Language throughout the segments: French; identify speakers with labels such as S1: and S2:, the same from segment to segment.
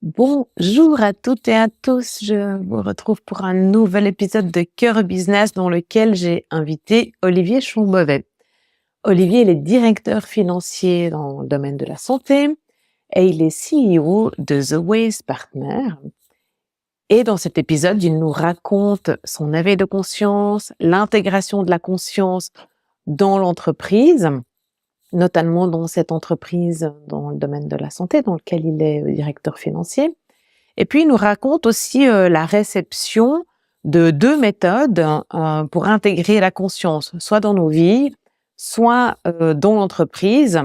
S1: Bonjour à toutes et à tous, je vous retrouve pour un nouvel épisode de Cœur Business dans lequel j'ai invité Olivier Chambovet. Olivier, il est directeur financier dans le domaine de la santé et il est CEO de The Ways Partner. Et dans cet épisode, il nous raconte son éveil de conscience, l'intégration de la conscience dans l'entreprise, notamment dans cette entreprise dans le domaine de la santé dans lequel il est directeur financier. Et puis, il nous raconte aussi la réception de deux méthodes pour intégrer la conscience, soit dans nos vies, soit dans l'entreprise,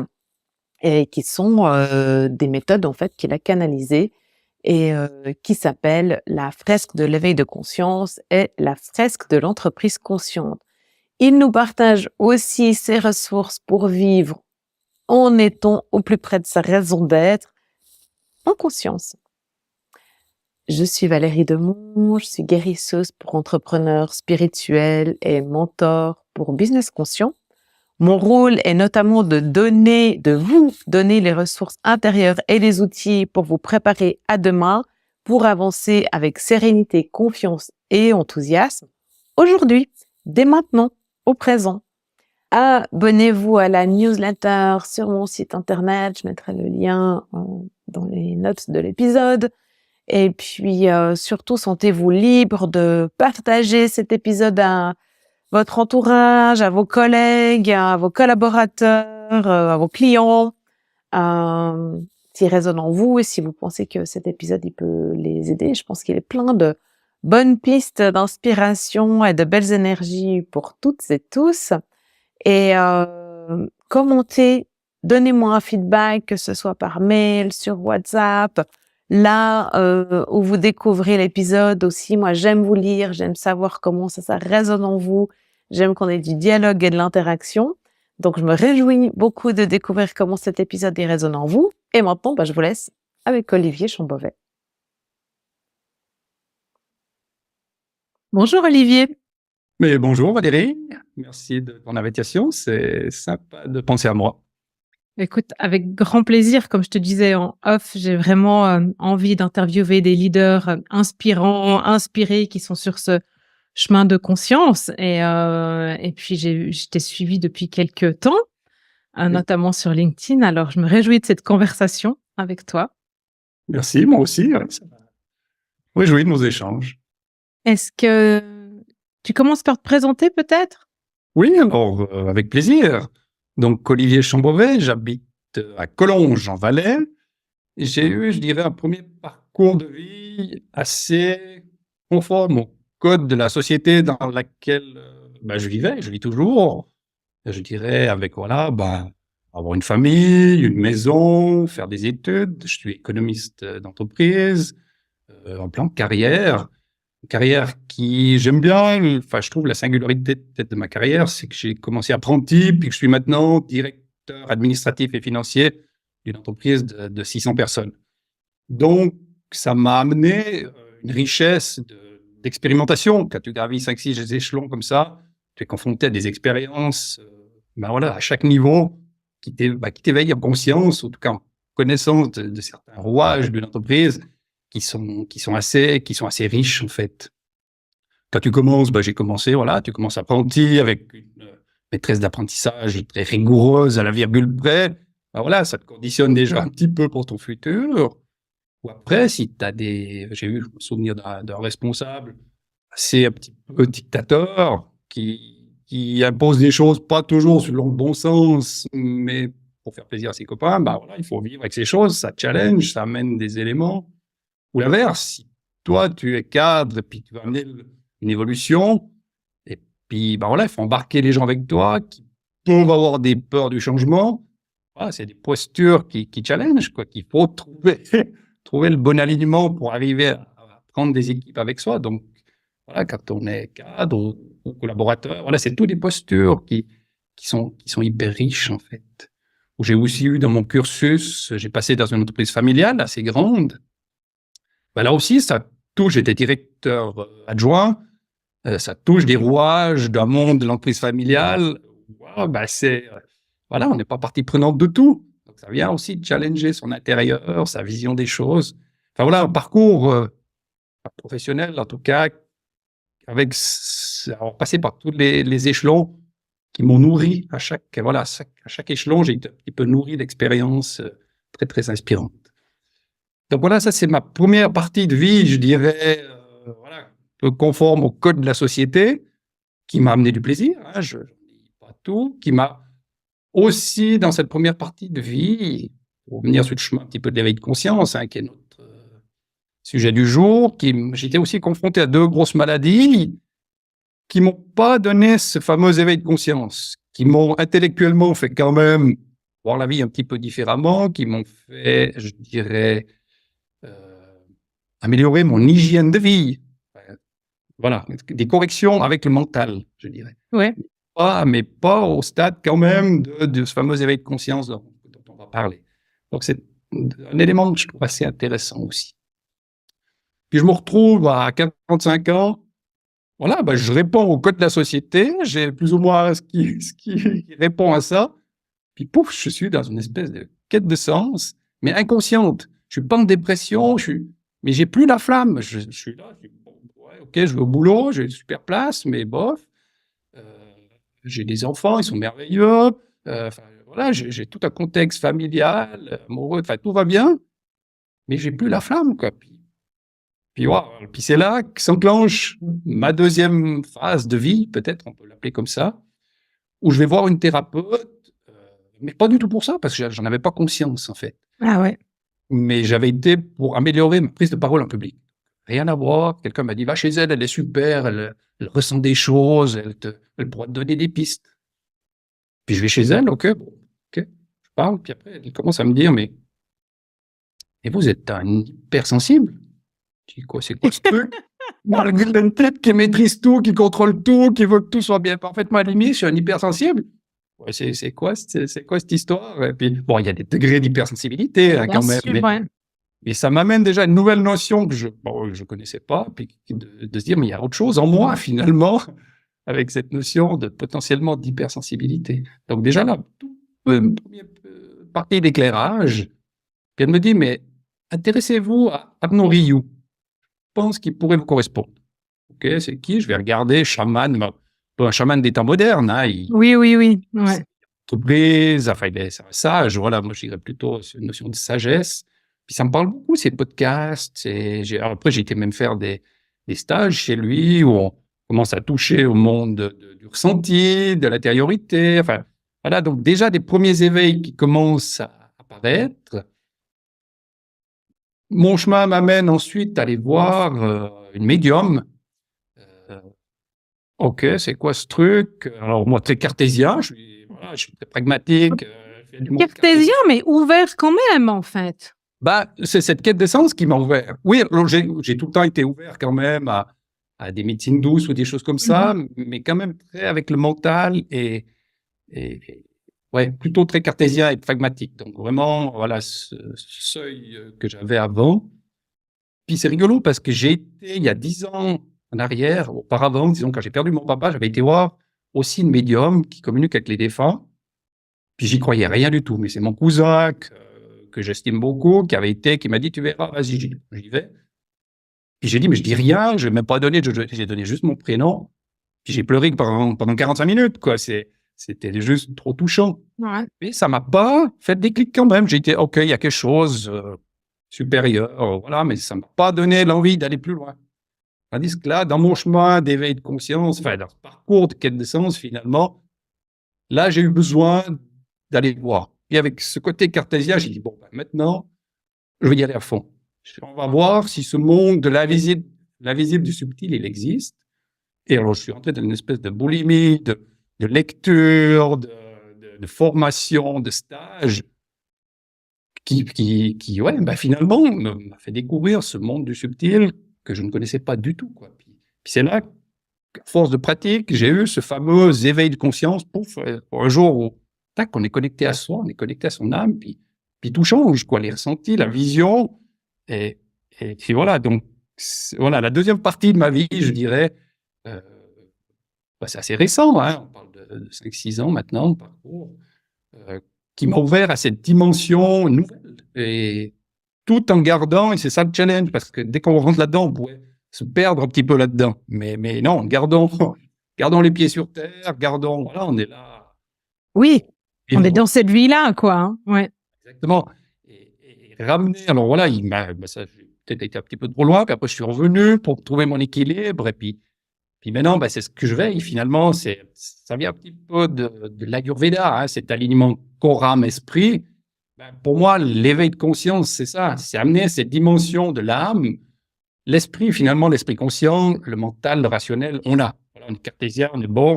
S1: et qui sont des méthodes en fait qu'il a canalisées et qui s'appellent la fresque de l'éveil de conscience et la fresque de l'entreprise consciente. Il nous partage aussi ses ressources pour vivre en étant au plus près de sa raison d'être, en conscience. Je suis Valérie Demont, je suis guérisseuse pour entrepreneurs spirituels et mentor pour business conscient. Mon rôle est notamment de vous donner les ressources intérieures et les outils pour vous préparer à demain, pour avancer avec sérénité, confiance et enthousiasme. Aujourd'hui, dès maintenant, au présent. Abonnez-vous à la newsletter sur mon site internet, je mettrai le lien dans les notes de l'épisode. Et puis, surtout, sentez-vous libre de partager cet épisode à votre entourage, à vos collègues, à vos collaborateurs, à vos clients, s'il résonne en vous et si vous pensez que cet épisode, il peut les aider. Je pense qu'il est plein de bonnes pistes d'inspiration et de belles énergies pour toutes et tous. Et commentez, donnez-moi un feedback, que ce soit par mail, sur WhatsApp, là où vous découvrez l'épisode aussi. Moi, j'aime vous lire, j'aime savoir comment ça résonne en vous. J'aime qu'on ait du dialogue et de l'interaction. Donc, je me réjouis beaucoup de découvrir comment cet épisode y résonne en vous. Et maintenant, je vous laisse avec Olivier Chambovet. Bonjour Olivier.
S2: Mais bonjour Valérie, merci de ton invitation, c'est sympa de penser à moi.
S1: Écoute, avec grand plaisir, comme je te disais en off, j'ai vraiment envie d'interviewer des leaders inspirants, inspirés, qui sont sur ce chemin de conscience. Et puis, je t'ai suivi depuis quelques temps, notamment sur LinkedIn. Alors, je me réjouis de cette conversation avec toi.
S2: Merci, moi aussi. Ça m'a réjoui de nos échanges.
S1: Est-ce que tu commences par te présenter peut-être?
S2: Oui, alors, avec plaisir. Donc, Olivier Chambovet, j'habite à Collonges, en Valais. J'ai eu, je dirais, un premier parcours de vie assez conforme au code de la société dans laquelle je vivais, je vis toujours. Je dirais avec, avoir une famille, une maison, faire des études. Je suis économiste d'entreprise, en plan de carrière. Une carrière qui, j'aime bien, enfin, je trouve la singularité peut-être de ma carrière, c'est que j'ai commencé apprenti, puis que je suis maintenant directeur administratif et financier d'une entreprise de 600 personnes. Donc, ça m'a amené une richesse d'expérimentation. Quand tu gravis 5-6 échelons comme ça, tu es confronté à des expériences, à chaque niveau, qui t'éveillent en conscience, en tout cas en connaissance de certains rouages d'une entreprise qui sont assez riches, en fait. Quand tu commences, j'ai commencé, tu commences apprenti avec une maîtresse d'apprentissage très rigoureuse à la virgule près. Ça te conditionne déjà un petit peu pour ton futur. Ou après, si tu as j'ai eu le souvenir d'un responsable assez un petit peu dictateur qui impose des choses pas toujours selon le bon sens, mais pour faire plaisir à ses copains, il faut vivre avec ces choses, ça challenge, ça amène des éléments. Ou l'inverse, si toi, tu es cadre et puis tu vas amener une évolution, et puis, il faut embarquer les gens avec toi qui peuvent avoir des peurs du changement. C'est des postures qui challenge, quoi, qu'il faut trouver le bon alignement pour arriver à prendre des équipes avec soi. Donc, quand on est cadre ou collaborateur, c'est toutes des postures qui sont hyper riches, en fait. Où j'ai aussi eu dans mon cursus, j'ai passé dans une entreprise familiale assez grande. Là aussi, ça touche, j'étais directeur adjoint, ça touche des rouages d'un monde de l'entreprise familiale. On n'est pas partie prenante de tout. Donc, ça vient aussi challenger son intérieur, sa vision des choses. enfin voilà, un parcours professionnel, en tout cas, avec alors, passé par tous les échelons qui m'ont nourri à chaque échelon, j'ai été un petit peu nourri d'expériences très, très inspirantes. Donc voilà, ça c'est ma première partie de vie, je dirais, voilà, un peu conforme au code de la société, qui m'a amené du plaisir, hein, je ne dis pas tout, qui m'a aussi, dans cette première partie de vie, pour venir sur le chemin un petit peu de l'éveil de conscience, hein, qui est notre sujet du jour, j'étais aussi confronté à 2 grosses maladies qui m'ont pas donné ce fameux éveil de conscience, qui m'ont intellectuellement fait quand même voir la vie un petit peu différemment, qui m'ont fait, je dirais, améliorer mon hygiène de vie. Voilà, des corrections avec le mental, je dirais.
S1: Ouais.
S2: Mais pas au stade quand même de ce fameux éveil de conscience dont on va parler. Donc c'est un élément que je trouve assez intéressant aussi. Puis je me retrouve à 45 ans, voilà, je réponds au code de la société, j'ai plus ou moins ce qui répond à ça, puis pouf, je suis dans une espèce de quête de sens, mais inconsciente. Je suis pas en dépression, mais j'ai plus la flamme. Je suis là, je dis, bon, ouais, ok, je vais au boulot, j'ai une super place, mais bof. J'ai des enfants, ils sont merveilleux. Voilà, j'ai tout un contexte familial, amoureux, enfin tout va bien, mais j'ai plus la flamme, quoi. Puis c'est là que s'enclenche ma deuxième phase de vie, peut-être on peut l'appeler comme ça, où je vais voir une thérapeute, mais pas du tout pour ça, parce que j'en avais pas conscience en fait.
S1: Ah ouais.
S2: Mais j'avais été pour améliorer ma prise de parole en public. Rien à voir. Quelqu'un m'a dit, va chez elle, elle est super, elle ressent des choses, elle pourra te donner des pistes. Puis je vais chez elle, ok, je parle, puis après elle commence à me dire, mais vous êtes un hypersensible. Je dis, c'est quoi ce truc? Malgré une tête qui maîtrise tout, qui contrôle tout, qui veut que tout soit bien parfaitement aligné, je suis un hypersensible. Ouais, c'est quoi cette histoire? Et puis, bon, il y a des degrés d'hypersensibilité, hein, quand même. Et ça m'amène déjà à une nouvelle notion que je connaissais pas, puis de se dire, mais il y a autre chose en moi, finalement, avec cette notion de potentiellement d'hypersensibilité. Donc déjà là, une première partie d'éclairage, puis elle me dit, mais intéressez-vous à Arnaud Rioux. Je pense qu'il pourrait vous correspondre. Ok, c'est qui? Je vais regarder, chaman, un chaman des temps modernes, hein,
S1: Oui. Ouais.
S2: Entreprise, enfin, il est sage, voilà, moi je dirais plutôt une notion de sagesse. Puis ça me parle beaucoup, ces podcasts. Après, j'ai été même faire des stages chez lui où on commence à toucher au monde du ressenti, de l'intériorité. Enfin, voilà, donc déjà des premiers éveils qui commencent à apparaître. Mon chemin m'amène ensuite à aller voir une médium. Ok, c'est quoi ce truc? Alors moi, très cartésien, je suis très pragmatique.
S1: Cartésien, mais ouvert quand même, en fait.
S2: C'est cette quête de sens qui m'a ouvert. Oui, alors j'ai tout le temps été ouvert quand même à des médecines douces ou des choses comme ça, mais quand même très avec le mental et ouais, plutôt très cartésien et pragmatique. Donc vraiment, voilà, ce seuil que j'avais avant. Puis c'est rigolo parce que j'ai été, il y a 10 ans en arrière, auparavant, disons, quand j'ai perdu mon papa, j'avais été voir aussi une médium qui communique avec les défunts. Puis j'y croyais rien du tout, mais c'est mon cousin que j'estime beaucoup, qui m'a dit, tu verras, vas-y, j'y vais. Puis j'ai dit, mais je dis rien, je n'ai même pas donné, j'ai donné juste mon prénom. Puis j'ai pleuré pendant 45 minutes, quoi. C'était juste trop touchant.
S1: Ouais.
S2: Mais ça m'a pas fait de déclic quand même. J'ai été, ok, il y a quelque chose supérieur, voilà, mais ça m'a pas donné l'envie d'aller plus loin. Tandis que là, dans mon chemin d'éveil de conscience, enfin, dans ce parcours de quête de sens, finalement, là, j'ai eu besoin d'aller voir. Et avec ce côté cartésien, j'ai dit, bon, maintenant, je vais y aller à fond. On va voir si ce monde de l'invisible du subtil, il existe. Et alors, je suis entré dans une espèce de boulimie, de lecture, de formation, de stage, qui finalement, m'a fait découvrir ce monde du subtil que je ne connaissais pas du tout, quoi. Puis c'est là, à force de pratique, j'ai eu ce fameux éveil de conscience, un jour où, tac, on est connecté à soi, on est connecté à son âme, puis tout change, quoi, les ressentis, la vision, et puis voilà, donc, voilà, la deuxième partie de ma vie, je dirais, c'est assez récent, hein, on parle de 5-6 ans maintenant, parcours, qui m'a ouvert à cette dimension nouvelle. Et tout en gardant, et c'est ça le challenge, parce que dès qu'on rentre là-dedans, on pourrait se perdre un petit peu là-dedans. Mais non, gardons les pieds sur terre, voilà, on est là.
S1: Oui, on est
S2: Vivre.
S1: dans cette vie-là, quoi. Hein. Ouais.
S2: Exactement. Et ramener, alors voilà, ça, j'ai peut-être été un petit peu trop loin, puis après je suis revenu pour trouver mon équilibre, et puis maintenant, c'est ce que je veille finalement, ça vient un petit peu de l'Ayurveda, hein, cet alignement corps, âme, esprit. Pour moi, l'éveil de conscience, c'est ça, c'est amener cette dimension de l'âme, l'esprit, finalement, l'esprit conscient, le mental, le rationnel, on a. Voilà, on est cartésien, on est bon,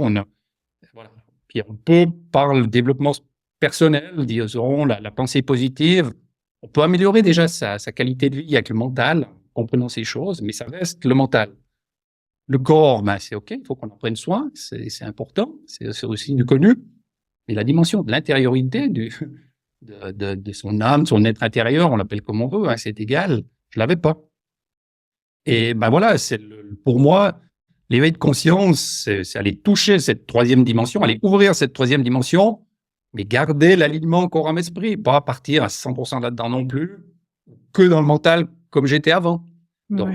S2: voilà. Puis on peut, par le développement personnel, disons, la pensée positive, on peut améliorer déjà sa qualité de vie avec le mental, en comprenant ces choses, mais ça reste le mental. Le corps, c'est OK, il faut qu'on en prenne soin, c'est important, c'est aussi du connu. Mais la dimension de l'intériorité de son âme, son être intérieur, on l'appelle comme on veut, hein, c'est égal, je l'avais pas. Et voilà, pour moi, l'éveil de conscience, c'est aller toucher cette troisième dimension, aller ouvrir cette troisième dimension, mais garder l'alignement corps, âme, esprit, pas partir à 100% là-dedans non plus, que dans le mental comme j'étais avant. Donc,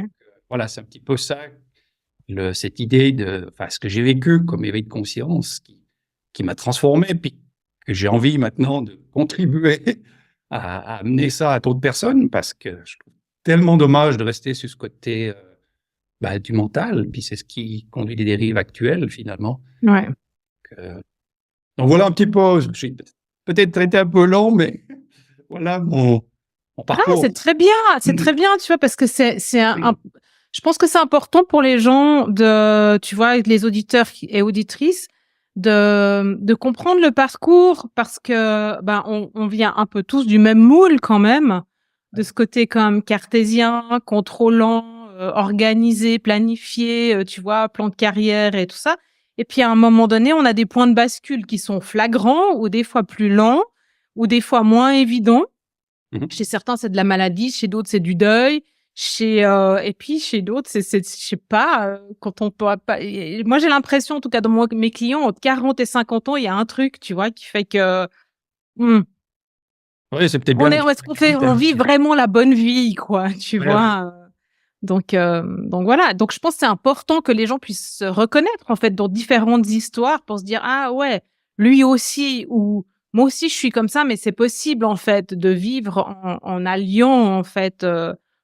S2: voilà, c'est un petit peu ça. Cette idée ce que j'ai vécu comme éveil de conscience qui m'a transformé, puis que j'ai envie maintenant de contribuer à amener ça à d'autres personnes, parce que je trouve tellement dommage de rester sur ce côté du mental, puis c'est ce qui conduit les dérives actuelles finalement.
S1: Ouais.
S2: Donc voilà un petit peu, je suis peut-être été un peu long, mais voilà mon parcours.
S1: C'est très bien, tu vois, parce que je pense que c'est important pour les gens tu vois, les auditeurs et auditrices, de comprendre le parcours, parce que, on vient un peu tous du même moule quand même, de ce côté comme cartésien, contrôlant, organisé, planifié, tu vois, plan de carrière et tout ça. Et puis à un moment donné, on a des points de bascule qui sont flagrants, ou des fois plus lents, ou des fois moins évidents. Chez certains, c'est de la maladie, chez d'autres, c'est du deuil. Et puis chez d'autres, c'est je sais pas, quand on peut pas. Moi, j'ai l'impression, en tout cas, dans mes clients, entre 40 et 50 ans, il y a un truc, tu vois, qui fait que
S2: oui, c'est peut-être bien.
S1: On vit vraiment la bonne vie, quoi, tu vois. Donc voilà. Donc je pense que c'est important que les gens puissent se reconnaître en fait dans différentes histoires pour se dire ah ouais, lui aussi ou moi aussi je suis comme ça, mais c'est possible en fait de vivre en alliant en fait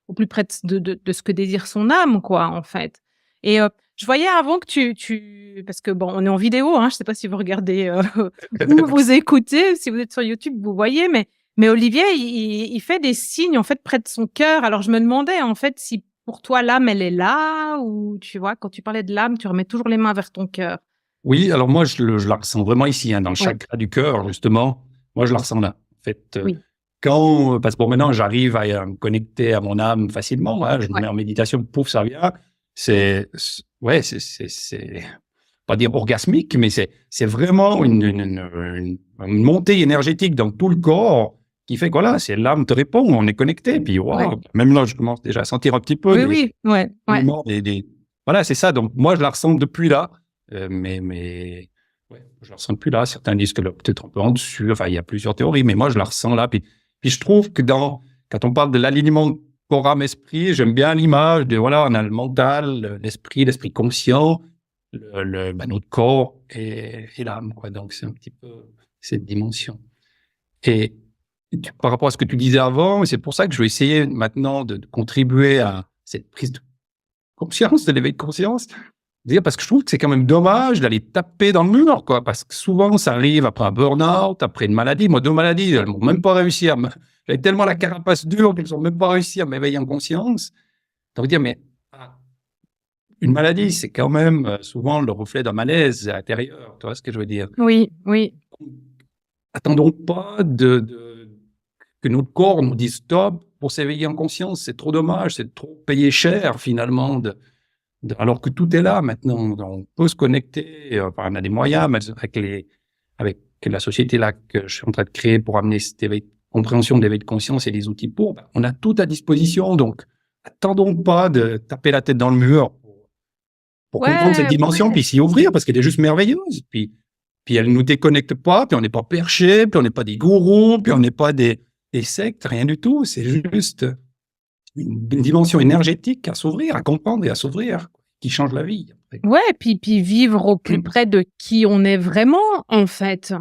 S1: au plus près de ce que désire son âme, quoi, en fait. Et je voyais avant que tu parce que bon, on est en vidéo, hein, je sais pas si vous regardez ou vous écoutez, si vous êtes sur YouTube, vous voyez, mais Olivier, il fait des signes en fait près de son cœur. Alors je me demandais en fait si pour toi l'âme elle est là, ou tu vois, quand tu parlais de l'âme, tu remets toujours les mains vers ton cœur.
S2: Oui, alors moi je la ressens vraiment ici, hein, dans le chakra du cœur justement. Moi je la ressens là. En fait, parce que maintenant j'arrive à me connecter à mon âme facilement. Hein, je me mets en méditation, pouf, ça vient. C'est pas dire orgasmique, mais c'est vraiment une montée énergétique dans tout le corps qui fait que voilà, c'est l'âme te répond, on est connecté, puis même là, je commence déjà à sentir un petit peu voilà, c'est ça. Donc moi, je la ressens depuis là, mais je la ressens depuis là. Certains disent que là, peut-être un peu en dessus. Enfin, il y a plusieurs théories, mais moi, je la ressens là. Puis je trouve que quand on parle de l'alignement corps, âme, esprit, j'aime bien l'image de voilà, on a le mental, l'esprit conscient, notre corps et l'âme, quoi. Donc c'est un petit peu cette dimension. Et par rapport à ce que tu disais avant, c'est pour ça que je vais essayer maintenant de contribuer à cette prise de conscience, de l'éveil de conscience. Parce que je trouve que c'est quand même dommage d'aller taper dans le mur, quoi. Parce que souvent, ça arrive après un burn-out, après une maladie. Moi, 2 maladies, elles m'ont même pas réussi j'avais tellement la carapace dure qu'elles n'ont même pas réussi à m'éveiller en conscience. Donc, mais une maladie, c'est quand même souvent le reflet d'un malaise intérieur. Tu vois ce que je veux dire?
S1: Oui.
S2: Attendons pas que notre corps nous dise stop pour s'éveiller en conscience. C'est trop dommage, c'est trop payé cher finalement. Alors que tout est là maintenant. On peut se connecter. On a des moyens avec la société là que je suis en train de créer pour amener cette compréhension de l'éveil de conscience et les outils pour. On a tout à disposition. Donc, attendons pas de taper la tête dans le mur pour comprendre cette dimension, puis s'y ouvrir, parce qu'elle est juste merveilleuse. Puis elle nous déconnecte pas, puis on n'est pas perché, puis on n'est pas des gourous, puis on n'est pas des sectes, rien du tout. C'est juste une dimension énergétique à s'ouvrir, à comprendre et à s'ouvrir, qui change la vie. Après.
S3: Ouais, puis vivre au plus près de qui on est vraiment, en fait.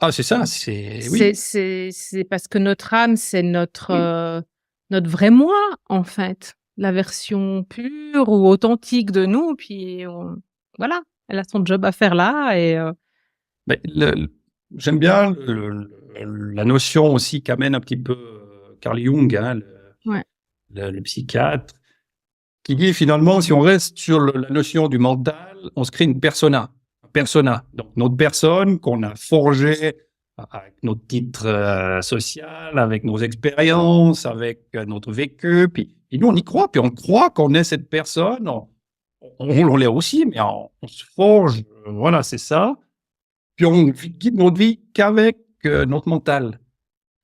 S2: Ah, c'est ça, oui.
S3: C'est parce que notre âme, c'est notre vrai moi, en fait. La version pure ou authentique de nous, puis voilà, elle a son job à faire là et
S2: Mais j'aime bien la notion aussi qu'amène un petit peu Carl Jung, hein,
S3: Ouais.
S2: le psychiatre, qui dit finalement, si on reste sur la notion du mental, on se crée une persona. Donc notre personne qu'on a forgée avec notre titre social, avec nos expériences, avec notre vécu, puis nous on y croit, puis on croit qu'on est cette personne, on l'est aussi, mais on se forge, voilà, c'est ça. Puis on guide notre vie qu'avec notre mental.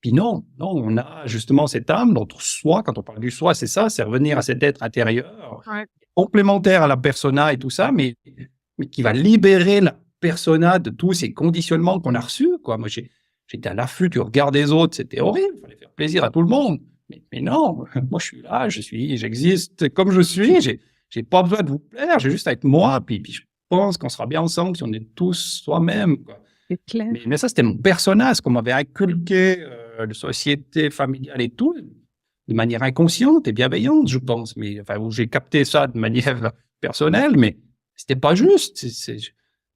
S2: Puis non, on a justement cette âme, notre soi. Quand on parle du soi, c'est ça, c'est revenir à cet être intérieur, complémentaire à la persona et tout ça, mais qui va libérer la persona de tous ces conditionnements qu'on a reçus, quoi. Moi, j'étais à l'affût du regard des autres, c'était horrible, il fallait faire plaisir à tout le monde. Mais non, moi je suis là, j'existe comme je suis, j'ai pas besoin de vous plaire, j'ai juste à être moi, puis je pense qu'on sera bien ensemble si on est tous soi-même, quoi.
S3: c'est clair.
S2: Mais ça, c'était mon personnage, ce qu'on m'avait inculqué de société familiale et tout, de manière inconsciente et bienveillante, je pense. Mais enfin, où j'ai capté ça de manière personnelle, mais c'était pas juste.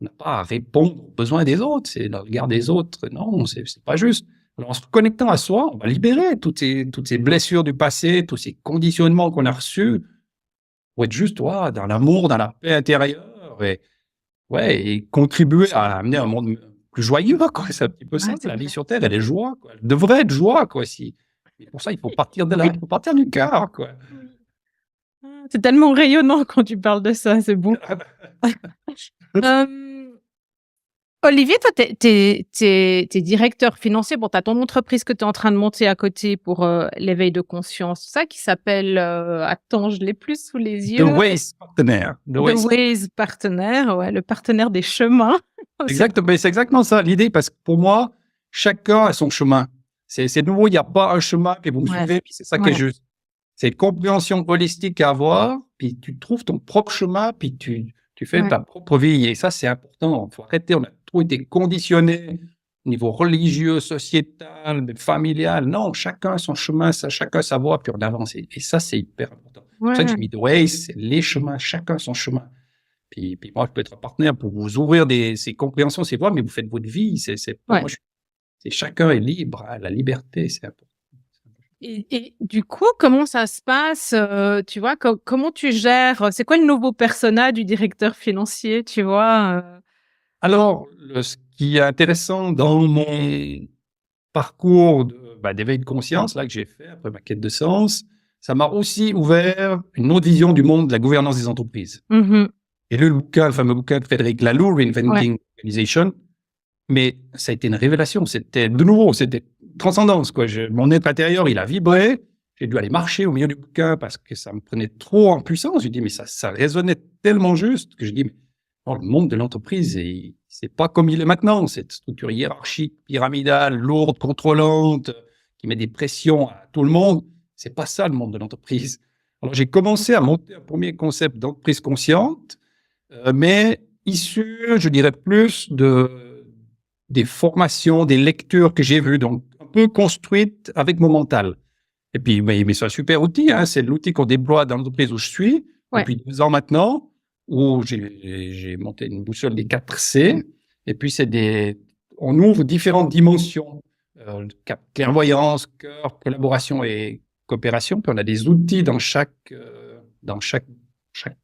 S2: On n'a pas à répondre aux besoins des autres, c'est le regard des autres. Non, c'est pas juste. Alors, en se connectant à soi, on va libérer toutes ces blessures du passé, tous ces conditionnements qu'on a reçus, pour être juste, dans l'amour, dans la paix intérieure, et contribuer à amener un monde plus joyeux, quoi. C'est un petit peu ça. La vie sur Terre, elle est joie, quoi. Elle devrait être joie, quoi. Et pour ça, il faut partir de là, il faut partir du cœur, quoi.
S3: C'est tellement rayonnant quand tu parles de ça, c'est beau. Olivier, toi, t'es directeur financier. Bon, t'as ton entreprise que t'es en train de monter à côté pour l'éveil de conscience, ça qui s'appelle, attends, je l'ai plus sous les yeux.
S2: The Ways Partner.
S3: The Ways Partner, ouais, le partenaire des chemins.
S2: Exactement, c'est exactement ça l'idée, parce que pour moi, chacun a son chemin. C'est nouveau, il n'y a pas un chemin, puis vous me suivez, puis c'est ça qui est juste. C'est une compréhension holistique à avoir, puis tu trouves ton propre chemin, puis tu fais ta propre vie. Et ça, c'est important. Il faut arrêter. On a trop été conditionnés au niveau religieux, sociétal, familial. Non, chacun a son chemin, chacun sa voie, puis on avance. Et ça, c'est hyper important. C'est pour ça que j'ai mis The Ways, c'est les chemins, chacun son chemin. Puis moi, je peux être un partenaire pour vous ouvrir ces compréhensions, ces voies, mais vous faites votre vie. Moi, chacun est libre, hein, la liberté, c'est important.
S3: Et du coup, comment ça se passe, tu vois, comment tu gères, c'est quoi le nouveau persona du directeur financier, tu vois?
S2: Alors, ce qui est intéressant dans mon parcours d'éveil de conscience là que j'ai fait après ma quête de sens, ça m'a aussi ouvert une autre vision du monde de la gouvernance des entreprises. Et le fameux bouquin de Frédéric Laloux, Reinventing Organization, mais ça a été une révélation. C'était transcendance, quoi. Mon être intérieur, il a vibré. J'ai dû aller marcher au milieu du bouquin parce que ça me prenait trop en puissance. Je dis, mais ça résonnait tellement juste que je dis, mais le monde de l'entreprise, c'est pas comme il est maintenant. Cette structure hiérarchique, pyramidale, lourde, contrôlante, qui met des pressions à tout le monde. C'est pas ça le monde de l'entreprise. Alors j'ai commencé à monter un premier concept d'entreprise consciente, mais issu, je dirais plus des formations, des lectures que j'ai vues, donc un peu construites avec mon mental. Et puis, mais c'est un super outil, hein, c'est l'outil qu'on déploie dans l'entreprise où je suis depuis 2 ans maintenant, où j'ai monté une boussole des 4 C. Et puis, on ouvre différentes dimensions, clairvoyance, cœur, collaboration et coopération. Puis on a des outils dans chaque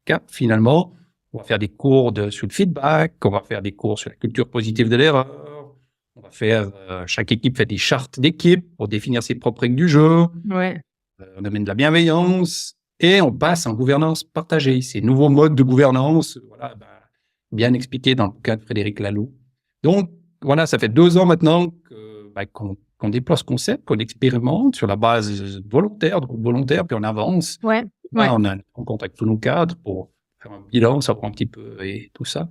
S2: cap, finalement. On va faire des cours sur le feedback, on va faire des cours sur la culture positive de l'erreur. On va faire, chaque équipe fait des chartes d'équipe pour définir ses propres règles du jeu. On amène de la bienveillance et on passe en gouvernance partagée. Ces nouveaux modes de gouvernance, bien expliqués dans le bouquin de Frédéric Laloux. Donc, voilà, ça fait 2 ans maintenant qu'on déploie ce concept, qu'on expérimente sur la base volontaire, de groupe volontaire, puis on avance. On contacte tous nos cadres pour faire un bilan, savoir un petit peu et tout ça.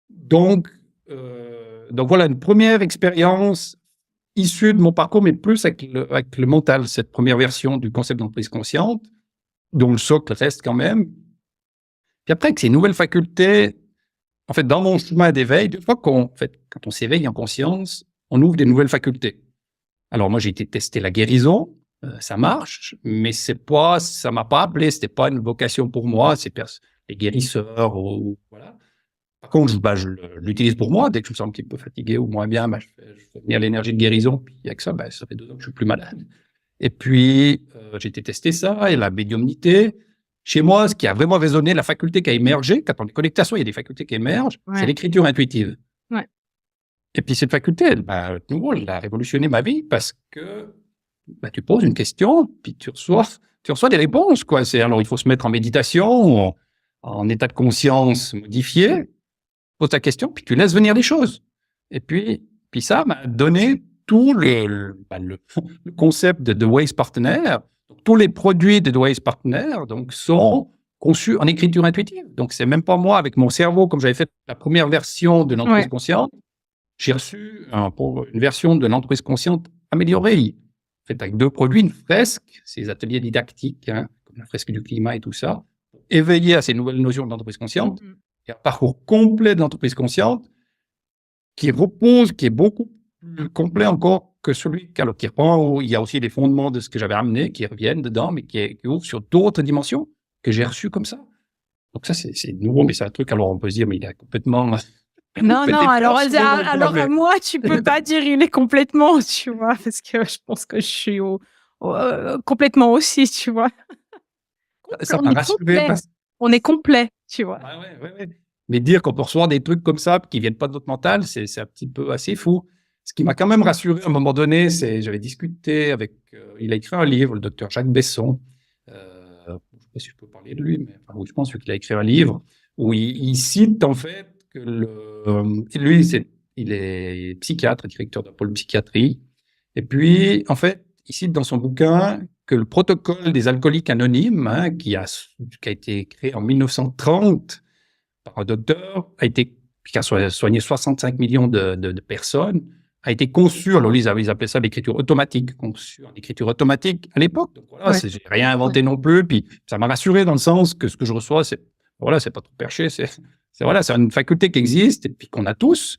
S2: Donc voilà, une première expérience issu de mon parcours, mais plus avec le mental, cette première version du concept d'entreprise consciente, dont le socle reste quand même. Puis après, avec ces nouvelles facultés, en fait, dans mon chemin d'éveil, deux fois quand on s'éveille en conscience, on ouvre des nouvelles facultés. Alors moi, j'ai été tester la guérison, ça marche, mais ça m'a pas appelé, c'était pas une vocation pour moi, les guérisseurs ou voilà. Par contre, je l'utilise pour moi. Dès que je me sens un petit peu fatigué ou moins bien, je fais venir l'énergie de guérison. Puis avec ça, ça fait 2 ans que je suis plus malade. Et puis, j'ai été tester ça et la médiumnité. Chez moi, ce qui a vraiment résonné, la faculté qui a émergé, quand on est connecté à soi, il y a des facultés qui émergent, c'est l'écriture intuitive.
S3: Ouais.
S2: Et puis cette faculté, de nouveau, elle a révolutionné ma vie parce que tu poses une question, puis tu reçois des réponses, quoi. Alors, il faut se mettre en méditation, en état de conscience modifié, pose ta question, puis tu laisses venir les choses. Et puis ça m'a donné tout le concept de The Ways Partner. Tous les produits de The Ways Partner sont conçus en écriture intuitive. Donc, c'est même pas moi, avec mon cerveau, comme j'avais fait la première version de l'entreprise consciente, j'ai reçu une version de l'entreprise consciente améliorée. Fait avec 2 produits, une fresque, ces ateliers didactiques, comme la fresque du climat et tout ça, pour éveiller à ces nouvelles notions de l'entreprise consciente. Et un parcours complet de l'entreprise consciente qui est beaucoup plus complet encore que celui qui reprend, où il y a aussi les fondements de ce que j'avais amené qui reviennent dedans, mais qui ouvrent sur d'autres dimensions que j'ai reçues comme ça. Donc ça, c'est nouveau, mais c'est un truc, alors on peut se dire, mais il est complètement...
S3: Non, alors à moi, tu peux pas dire il est complètement, tu vois, parce que je pense que je suis complètement aussi, tu vois.
S2: Ça m'a rassuré.
S3: On est complet, tu vois.
S2: Ouais. Mais dire qu'on peut recevoir des trucs comme ça qui viennent pas de notre mental, c'est un petit peu assez fou. Ce qui m'a quand même rassuré à un moment donné, j'avais discuté avec, il a écrit un livre, le docteur Jacques Besson. Je sais pas si je peux parler de lui, mais je pense qu'il a écrit un livre où il cite en fait que lui, il est psychiatre, directeur d'un pôle psychiatrie. Et puis, en fait, il cite dans son bouquin que le protocole des alcooliques anonymes, qui a été créé en 1930 par un docteur, qui a soigné 65 millions de personnes, a été conçu, alors ils appelaient ça l'écriture automatique, conçu en écriture automatique à l'époque. Donc voilà, j'ai rien inventé non plus. Puis ça m'a rassuré dans le sens que ce que je reçois, c'est pas trop perché, c'est une faculté qui existe et puis qu'on a tous,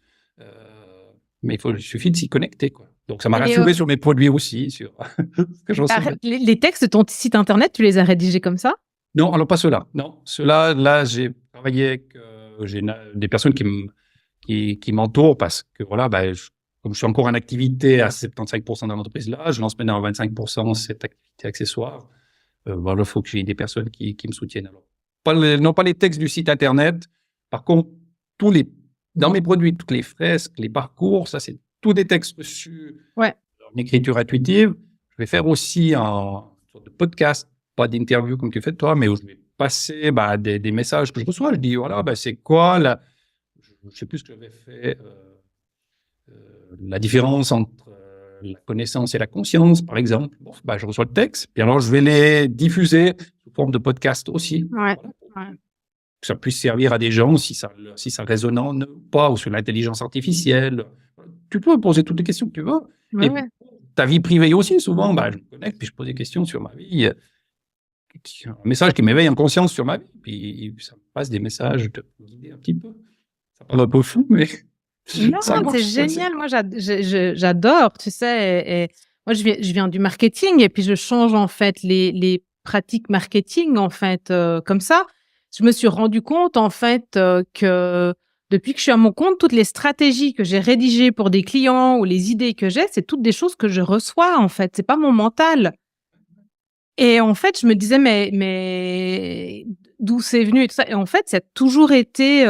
S2: mais il suffit de s'y connecter, quoi. Donc ça m'a rassuré sur mes produits aussi, sur ce que je reçois.
S3: Les textes de ton site internet, tu les as rédigés comme ça?
S2: Non, alors pas ceux-là. Non, ceux-là, là, j'ai travaillé avec j'ai des personnes qui m'entourent parce que voilà, comme je suis encore en activité à 75% dans l'entreprise là, je lance maintenant à 25% cette activité accessoire. Voilà, il faut que j'ai des personnes qui me soutiennent. Alors, non pas les textes du site internet. Par contre, dans mes produits, toutes les fresques, les parcours, ça c'est tous des textes reçus en écriture intuitive. Je vais faire aussi un sorte de podcast, pas d'interview comme tu fais toi, mais où je vais passer des messages que je reçois. Je dis voilà, c'est quoi je sais plus ce que j'avais fait, la différence entre la connaissance et la conscience, par exemple. Bon, je reçois le texte, puis alors je vais les diffuser sous forme de podcast aussi. Que ça puisse servir à des gens si ça résonne ou pas, ou sur l'intelligence artificielle. Tu peux poser toutes les questions que tu veux. Ta vie privée aussi, souvent, je me connecte, puis je pose des questions sur ma vie. Un message qui m'éveille en conscience sur ma vie, puis ça me passe des messages de guider un petit peu. Ça paraît un peu fou, mais...
S3: Non, c'est génial. Moi, j'adore, tu sais. Et moi, je viens du marketing et puis je change en fait les pratiques marketing en fait comme ça. Je me suis rendu compte en fait que depuis que je suis à mon compte, toutes les stratégies que j'ai rédigées pour des clients ou les idées que j'ai, c'est toutes des choses que je reçois en fait. C'est pas mon mental. Et en fait, je me disais mais d'où c'est venu et tout ça. Et en fait, ça a toujours été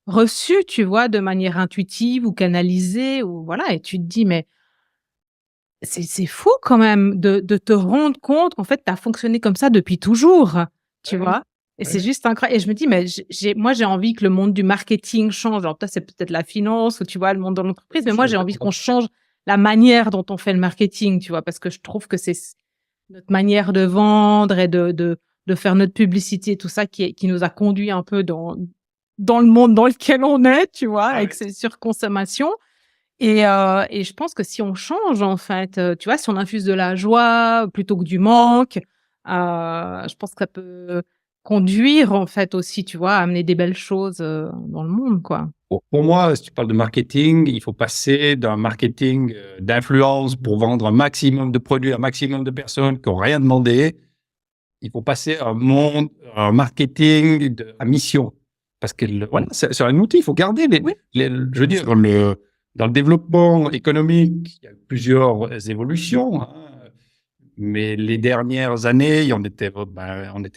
S3: reçu, tu vois, de manière intuitive ou canalisée ou voilà. Et tu te dis mais c'est fou quand même de te rendre compte qu'en fait, tu as fonctionné comme ça depuis toujours, tu vois. Et c'est juste incroyable. Et je me dis, mais moi, j'ai envie que le monde du marketing change. Alors, toi, c'est peut-être la finance ou, tu vois, le monde de l'entreprise. Mais moi, j'ai envie qu'on change la manière dont on fait le marketing, tu vois, parce que je trouve que c'est notre manière de vendre et de faire notre publicité, tout ça qui nous a conduit un peu dans le monde dans lequel on est, tu vois, avec ces surconsommations. Et je pense que si on change, en fait, tu vois, si on infuse de la joie plutôt que du manque, je pense que ça peut conduire, en fait, aussi, tu vois, à amener des belles choses, dans le monde, quoi.
S2: Pour moi, si tu parles de marketing, il faut passer d'un marketing d'influence pour vendre un maximum de produits à un maximum de personnes qui n'ont rien demandé. Il faut passer à un marketing à mission. Parce que voilà, c'est un outil, il faut garder je veux dire, dans le développement économique, il y a plusieurs évolutions, hein, mais les dernières années, on était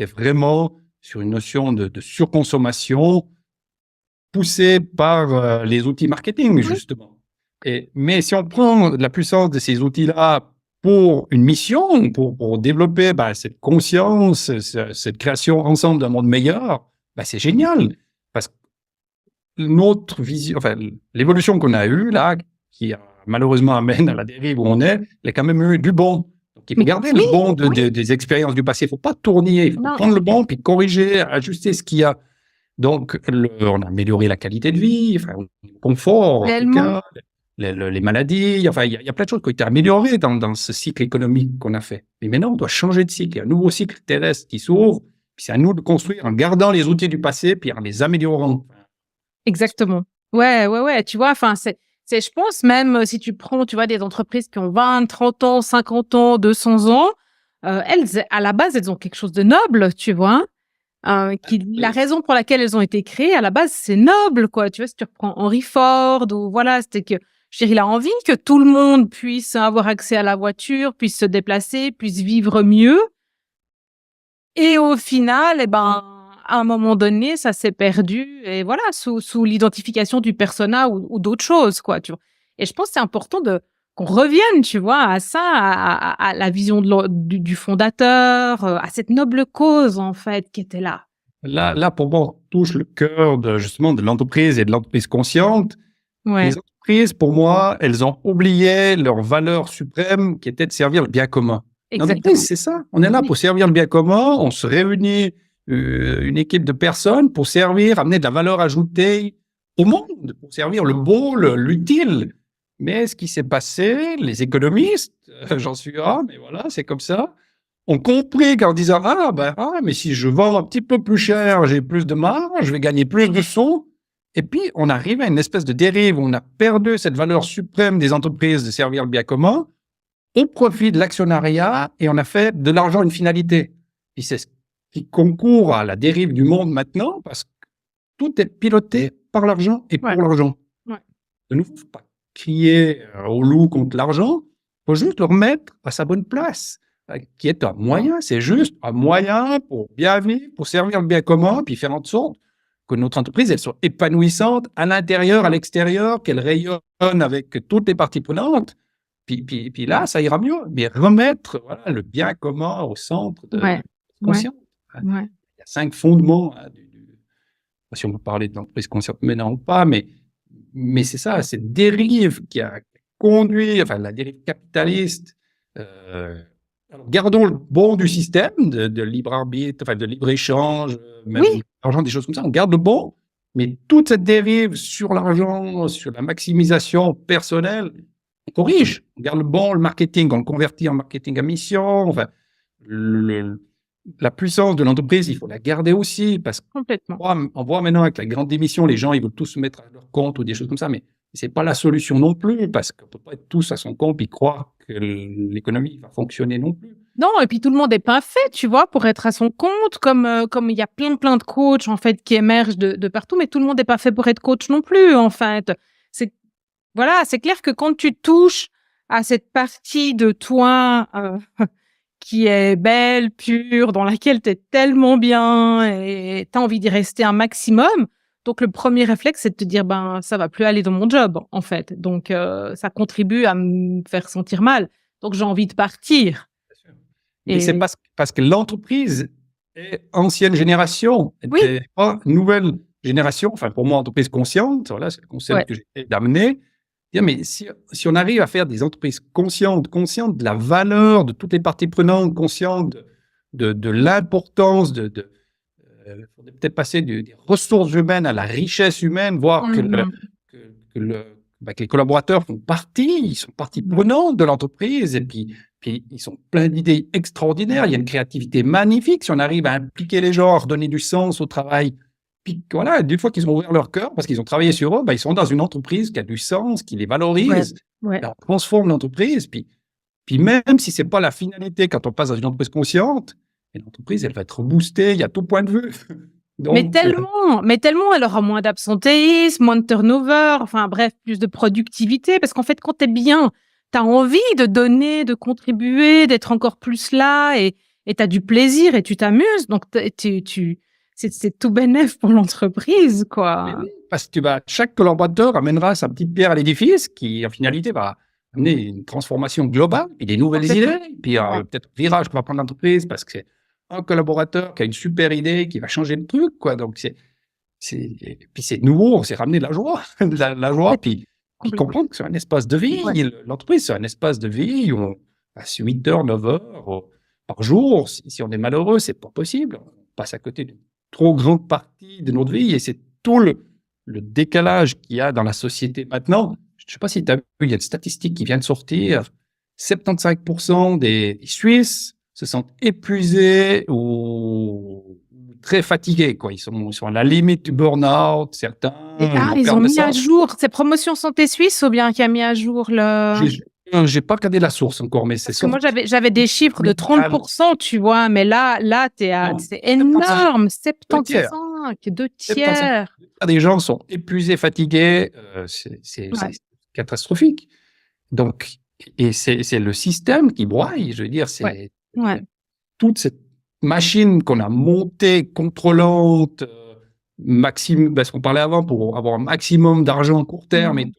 S2: vraiment sur une notion de surconsommation poussée par les outils marketing, justement. Mais si on prend la puissance de ces outils-là pour une mission, pour développer cette conscience, cette création ensemble d'un monde meilleur, c'est génial. Parce que notre vision, enfin, l'évolution qu'on a eue là, qui malheureusement amène à la dérive où on est, elle a quand même eu du bon. Donc, il faut garder le bon des expériences du passé. Il ne faut pas tourner. Il faut prendre le bon, puis corriger, ajuster ce qu'il y a. Donc, on a amélioré la qualité de vie, enfin, le confort, en tout cas, les maladies. Enfin, il y a plein de choses qui ont été améliorées dans ce cycle économique qu'on a fait. Mais maintenant, on doit changer de cycle. Il y a un nouveau cycle terrestre qui s'ouvre. Puis c'est à nous de construire en gardant les outils du passé, puis en les améliorant.
S3: Exactement. Ouais. Tu vois, enfin, je pense même si tu prends, tu vois, des entreprises qui ont 20, 30 ans, 50 ans, 200 ans, elles, à la base, elles ont quelque chose de noble, tu vois. La raison pour laquelle elles ont été créées, à la base, c'est noble, quoi. Tu vois, si tu reprends Henry Ford ou voilà, c'était que, je veux dire, il a envie que tout le monde puisse avoir accès à la voiture, puisse se déplacer, puisse vivre mieux. Et au final, à un moment donné, ça s'est perdu et voilà, sous l'identification du persona ou d'autres choses, quoi, tu vois. Et je pense que c'est important qu'on revienne, tu vois, à ça, à la vision du fondateur, à cette noble cause, en fait, qui était là.
S2: Là, pour moi, on touche le cœur justement de l'entreprise et de l'entreprise consciente.
S3: Ouais.
S2: Les entreprises, pour moi, elles ont oublié leur valeur suprême qui était de servir le bien commun.
S3: Exactement.
S2: C'est ça. On est là pour servir le bien commun. On se réunit, une équipe de personnes pour amener de la valeur ajoutée au monde, pour servir le beau, l'utile. Mais ce qui s'est passé, les économistes, j'en suis un, mais voilà, c'est comme ça, ont compris qu'en disant mais si je vends un petit peu plus cher, j'ai plus de marge, je vais gagner plus de sous. Et puis, on arrive à une espèce de dérive où on a perdu cette valeur suprême des entreprises de servir le bien commun au profit de l'actionnariat et on a fait de l'argent une finalité. Et c'est ce qui concourt à la dérive du monde maintenant parce que tout est piloté par l'argent et pour l'argent.
S3: Ouais.
S2: De nouveau, il ne faut pas crier au loup contre l'argent, il faut juste le remettre à sa bonne place, qui est un moyen, c'est juste un moyen pour bien vivre, pour servir le bien commun, puis faire en sorte que notre entreprise, elle soit épanouissante à l'intérieur, à l'extérieur, qu'elle rayonne avec toutes les parties prenantes. Puis là, ça ira mieux. Mais remettre le bien commun au centre de la conscience. Il y a 5 fondements. Si on peut parler de l'entreprise consciente maintenant ou pas, mais c'est ça, cette dérive qui a conduit, la dérive capitaliste. Alors, gardons le bon du système de libre arbitre, de libre échange, même l'argent, des choses comme ça. On garde le bon, mais toute cette dérive sur l'argent, sur la maximisation personnelle, on corrige. On garde le bon, le marketing, on le convertit en marketing à mission. La puissance de l'entreprise, il faut la garder aussi parce qu'on voit maintenant avec la grande démission, les gens, ils veulent tous se mettre à leur compte ou des choses comme ça, mais c'est pas la solution non plus parce qu'on peut pas être tous à son compte et croire que l'économie va fonctionner non plus.
S3: Non, et puis tout le monde n'est pas fait, tu vois, pour être à son compte, comme il y a plein de coachs, en fait, qui émergent de partout, mais tout le monde n'est pas fait pour être coach non plus, en fait. C'est clair que quand tu touches à cette partie de toi qui est belle, pure, dans laquelle tu es tellement bien et tu as envie d'y rester un maximum, donc le premier réflexe, c'est de te dire, ça va plus aller dans mon job, en fait. Donc, ça contribue à me faire sentir mal. Donc, j'ai envie de partir.
S2: Mais c'est parce que l'entreprise est ancienne génération, n'est pas nouvelle génération. Enfin, pour moi, entreprise consciente, voilà, c'est le concept que j'ai d'amener. Mais si on arrive à faire des entreprises conscientes de la valeur de toutes les parties prenantes, conscientes de l'importance il faudrait peut-être passer des ressources humaines à la richesse humaine, voir que que les collaborateurs ils sont partie prenante de l'entreprise, et puis ils sont pleins d'idées extraordinaires. Il y a une créativité magnifique si on arrive à impliquer les gens, à redonner du sens au travail. Puis voilà, d'une fois qu'ils ont ouvert leur cœur, parce qu'ils ont travaillé sur eux, ils sont dans une entreprise qui a du sens, qui les valorise,
S3: Ouais.
S2: on transforme l'entreprise. Puis même si c'est pas la finalité quand on passe dans une entreprise consciente, l'entreprise, elle va être boostée, il y a tout point de vue. Donc,
S3: Mais tellement, elle aura moins d'absentéisme, moins de turnover, enfin bref, plus de productivité, parce qu'en fait, quand t'es bien, t'as envie de donner, de contribuer, d'être encore plus là, et t'as du plaisir et tu t'amuses, donc c'est tout bénef pour l'entreprise, quoi.
S2: oui, parce que chaque collaborateur amènera sa petite pierre à l'édifice qui, en finalité, va amener une transformation globale, puis des nouvelles idées, puis peut-être un virage qu'on va prendre l'entreprise, parce que c'est un collaborateur qui a une super idée, qui va changer le truc, quoi. Donc, puis c'est nouveau, c'est ramener de la joie, la joie, puis comprendre que c'est un espace de vie. L'entreprise, c'est un espace de vie où on passe 8 heures, 9 heures par jour. Si on est malheureux, c'est pas possible. On passe à côté d'une trop grande partie de notre vie, et c'est tout le décalage qu'il y a dans la société maintenant. Je sais pas si tu as vu, il y a une statistique qui vient de sortir. 75% des Suisses se sentent épuisés ou très fatigués, quoi. Ils sont à la limite du burn-out, certains.
S3: Ils ont mis à jour, c'est Promotion Santé Suisse ou bien qui a mis à jour
S2: J'ai pas regardé la source encore, mais c'est
S3: Parce que moi, j'avais des chiffres de 30%, tu vois, mais là, c'est énorme, 75, 2/3.
S2: Des gens sont épuisés, fatigués, c'est catastrophique. Donc, et c'est le système qui broye, je veux dire, c'est toute cette machine qu'on a montée, contrôlante, parce qu'on parlait avant, pour avoir un maximum d'argent à court terme, et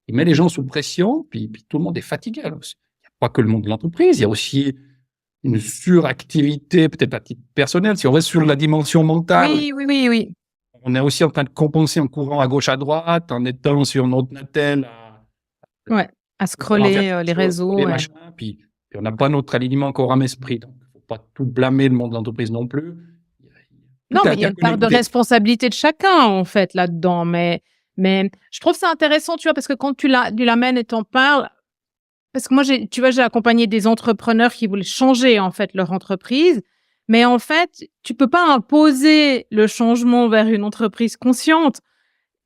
S2: il met les gens sous pression, puis tout le monde est fatigué. Alors, il n'y a pas que le monde de l'entreprise, il y a aussi une suractivité, peut-être à titre personnel. Si on reste sur la dimension mentale,
S3: oui.
S2: On est aussi en train de compenser en courant à gauche, à droite, en étant sur notre Natel
S3: à scroller les réseaux.
S2: Puis on n'a pas notre alignement corps, âme, esprit. Donc, il ne faut pas tout blâmer le monde de l'entreprise non plus.
S3: Non, mais il y a une part de responsabilité de chacun, en fait, là-dedans. Mais je trouve ça intéressant, tu vois, parce que quand tu l'amènes et t'en parles, parce que moi, j'ai accompagné des entrepreneurs qui voulaient changer, en fait, leur entreprise. Mais en fait, tu peux pas imposer le changement vers une entreprise consciente.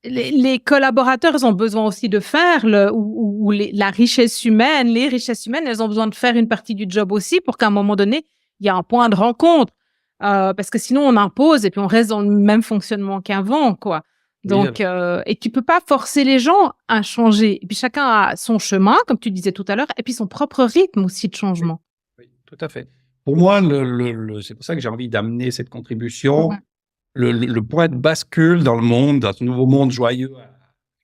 S3: Les collaborateurs, ils ont besoin aussi de faire la richesse humaine. Les richesses humaines, elles ont besoin de faire une partie du job aussi pour qu'à un moment donné, il y ait un point de rencontre. Parce que sinon, on impose et puis on reste dans le même fonctionnement qu'avant, quoi. Donc, et tu peux pas forcer les gens à changer. Et puis chacun a son chemin, comme tu disais tout à l'heure, et puis son propre rythme aussi de changement.
S2: Oui, tout à fait. Pour moi, c'est pour ça que j'ai envie d'amener cette contribution. Le point de bascule dans le monde, dans ce nouveau monde joyeux à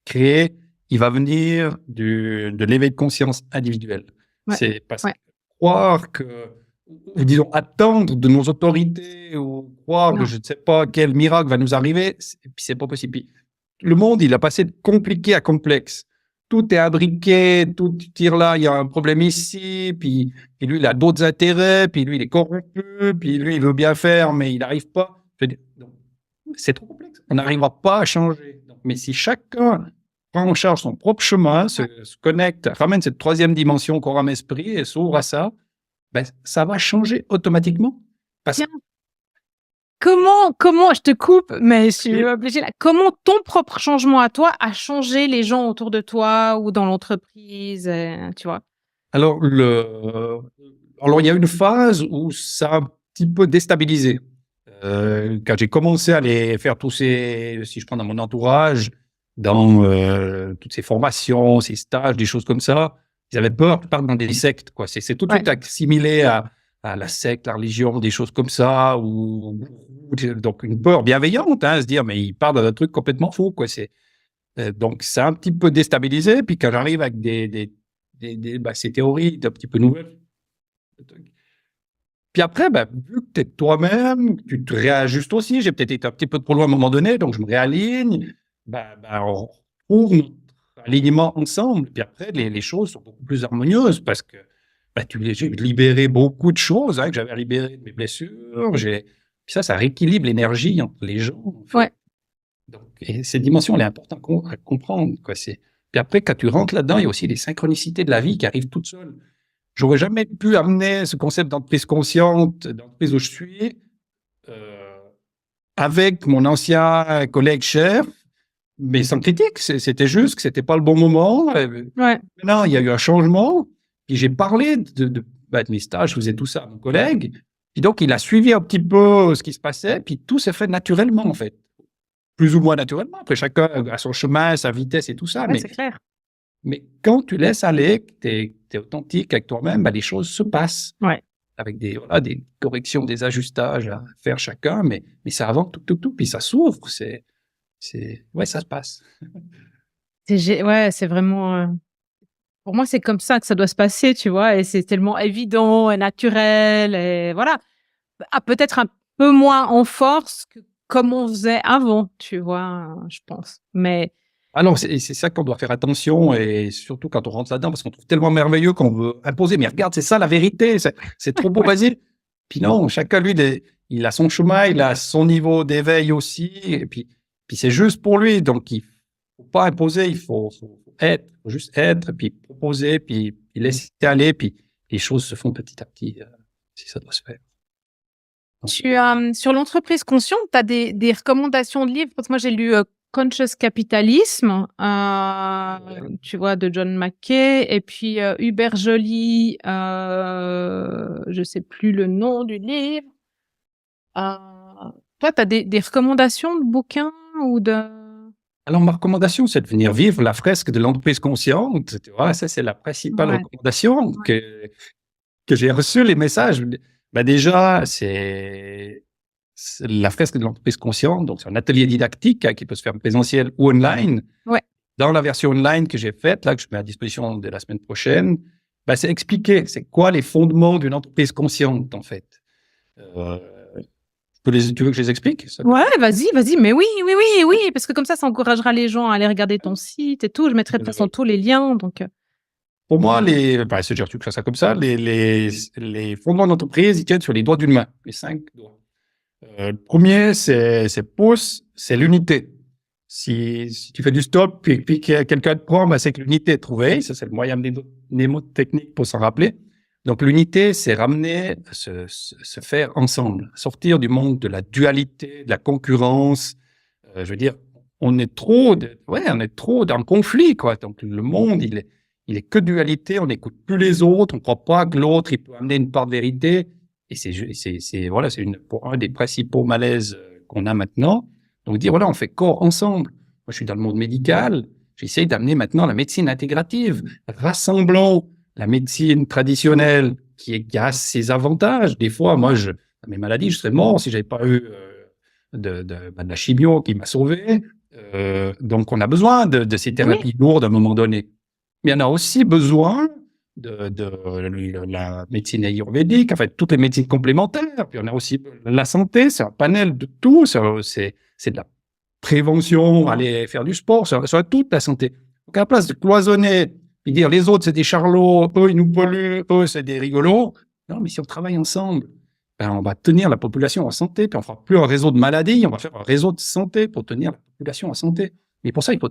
S2: créer, il va venir de l'éveil de conscience individuel. C'est parce que croire que, ou disons, attendre de nos autorités, ou croire que je ne sais pas quel miracle va nous arriver, c'est pas possible. Puis, le monde, il a passé de compliqué à complexe. Tout est imbriqué, tout tire là, il y a un problème ici, puis lui, il a d'autres intérêts, puis lui, il est corrompu, puis lui, il veut bien faire, mais il n'arrive pas. C'est trop complexe. On n'arrivera pas à changer. Mais si chacun prend en charge son propre chemin, se connecte, ramène cette troisième dimension corps, âme, esprit, et s'ouvre à ça, ça va changer automatiquement.
S3: Comment, je te coupe, mais je suis obligée là. Comment ton propre changement à toi a changé les gens autour de toi ou dans l'entreprise, tu vois?
S2: Alors, il y a une phase où ça a un petit peu déstabilisé. Quand j'ai commencé à aller faire si je prends dans mon entourage, dans toutes ces formations, ces stages, des choses comme ça, ils avaient peur de partir dans des sectes, quoi. C'est tout de suite assimilé à la secte, la religion, des choses comme ça, donc une peur bienveillante, se dire, mais il part dans un truc complètement fou, quoi. Donc, c'est un petit peu déstabilisé. Puis quand j'arrive avec ces théories un petit peu nouvelles, puis après, vu que tu es toi-même, tu te réajustes aussi. J'ai peut-être été un petit peu trop loin à un moment donné, donc je me réaligne. On retrouve notre alignement ensemble. Puis après, les choses sont beaucoup plus harmonieuses parce que j'ai libéré beaucoup de choses que j'avais libérées de mes blessures. Puis ça rééquilibre l'énergie entre les gens. En fait. Donc, et cette dimension, elle est importante à comprendre, quoi. Puis Puis après, quand tu rentres là-dedans, il y a aussi les synchronicités de la vie qui arrivent toutes seules. J'aurais jamais pu amener ce concept d'entreprise consciente, d'entreprise où je suis, avec mon ancien collègue chef, mais sans critique. C'était juste que c'était pas le bon moment.
S3: Ouais.
S2: Maintenant, il y a eu un changement. Puis j'ai parlé de mes stages, je faisais tout ça à mon collègue. Puis donc, il a suivi un petit peu ce qui se passait. Puis tout s'est fait naturellement, en fait. Plus ou moins naturellement. Après, chacun a son chemin, sa vitesse et tout ça.
S3: Ouais, c'est clair.
S2: Mais quand tu laisses aller, que tu es authentique avec toi-même, les choses se passent.
S3: Ouais.
S2: Avec des corrections, des ajustages à faire chacun, mais ça avance tout, puis ça s'ouvre. Ouais, ça se passe.
S3: C'est vraiment. Pour moi, c'est comme ça que ça doit se passer, tu vois, et c'est tellement évident et naturel, et voilà. Peut-être un peu moins en force que comme on faisait avant, tu vois, je pense. Mais
S2: Ah non, c'est ça qu'on doit faire attention, et surtout quand on rentre là-dedans, parce qu'on trouve tellement merveilleux qu'on veut imposer. Mais regarde, c'est ça la vérité, c'est trop beau, vas-y. Puis non, chacun, lui, il a son chemin, il a son niveau d'éveil aussi, et puis c'est juste pour lui. Donc, il faut pas imposer, il faut être, faut juste être, puis proposer, puis laisser aller, puis les choses se font petit à petit, si ça doit se faire.
S3: sur l'entreprise consciente, tu as des recommandations de livres? Parce que moi, j'ai lu Conscious Capitalism, tu vois, de John Mackey, et puis Hubert Joly, je sais plus le nom du livre. Toi, tu as des recommandations de bouquins ou de...
S2: Alors, ma recommandation, c'est de venir vivre la fresque de l'entreprise consciente. Tu vois, ça, c'est la principale recommandation que j'ai reçu les messages. Déjà, c'est la fresque de l'entreprise consciente. Donc, c'est un atelier didactique qui peut se faire en présentiel ou online.
S3: Ouais.
S2: Dans la version online que j'ai faite, là, que je mets à disposition dès la semaine prochaine, c'est expliquer c'est quoi les fondements d'une entreprise consciente, en fait. Tu veux que je les explique?
S3: Ouais, vas-y, mais oui, parce que comme ça encouragera les gens à aller regarder ton site et tout. Je mettrai de toute façon tous les liens, donc...
S2: Pour moi, c'est dur, tu fais ça comme ça, les fondements d'entreprise, ils tiennent sur les doigts d'une main, les 5 doigts. Le premier, c'est pouce, c'est l'unité. Si tu fais du stop, puis que quelqu'un te prend, c'est que l'unité est trouvée. Ça, c'est le moyen mnémotechnique pour s'en rappeler. Donc, l'unité, c'est ramener, se faire ensemble, sortir du monde de la dualité, de la concurrence. Je veux dire, on est trop dans le conflit, quoi. Donc, le monde, il est que dualité, on n'écoute plus les autres, on ne croit pas que l'autre, il peut amener une part de vérité. Et c'est pour un des principaux malaises qu'on a maintenant. Donc, dire, on fait corps ensemble. Moi, je suis dans le monde médical. J'essaye d'amener maintenant la médecine intégrative. Rassemblons la médecine traditionnelle qui a ses avantages. Des fois, moi, dans mes maladies, je serais mort si j'avais pas eu de la chimio qui m'a sauvé. Donc, on a besoin de ces thérapies lourdes à un moment donné. Mais on a aussi besoin de la médecine ayurvédique, en fait, toutes les médecines complémentaires. Puis on a aussi la santé, c'est un panel de tout. C'est de la prévention, aller faire du sport, c'est toute la santé. Donc, à la place de cloisonner et dire les autres, c'est des charlots, eux, ils nous polluent, eux, c'est des rigolos. Non, mais si on travaille ensemble, on va tenir la population en santé, puis on fera plus un réseau de maladies, on va faire un réseau de santé pour tenir la population en santé. Mais pour ça, il faut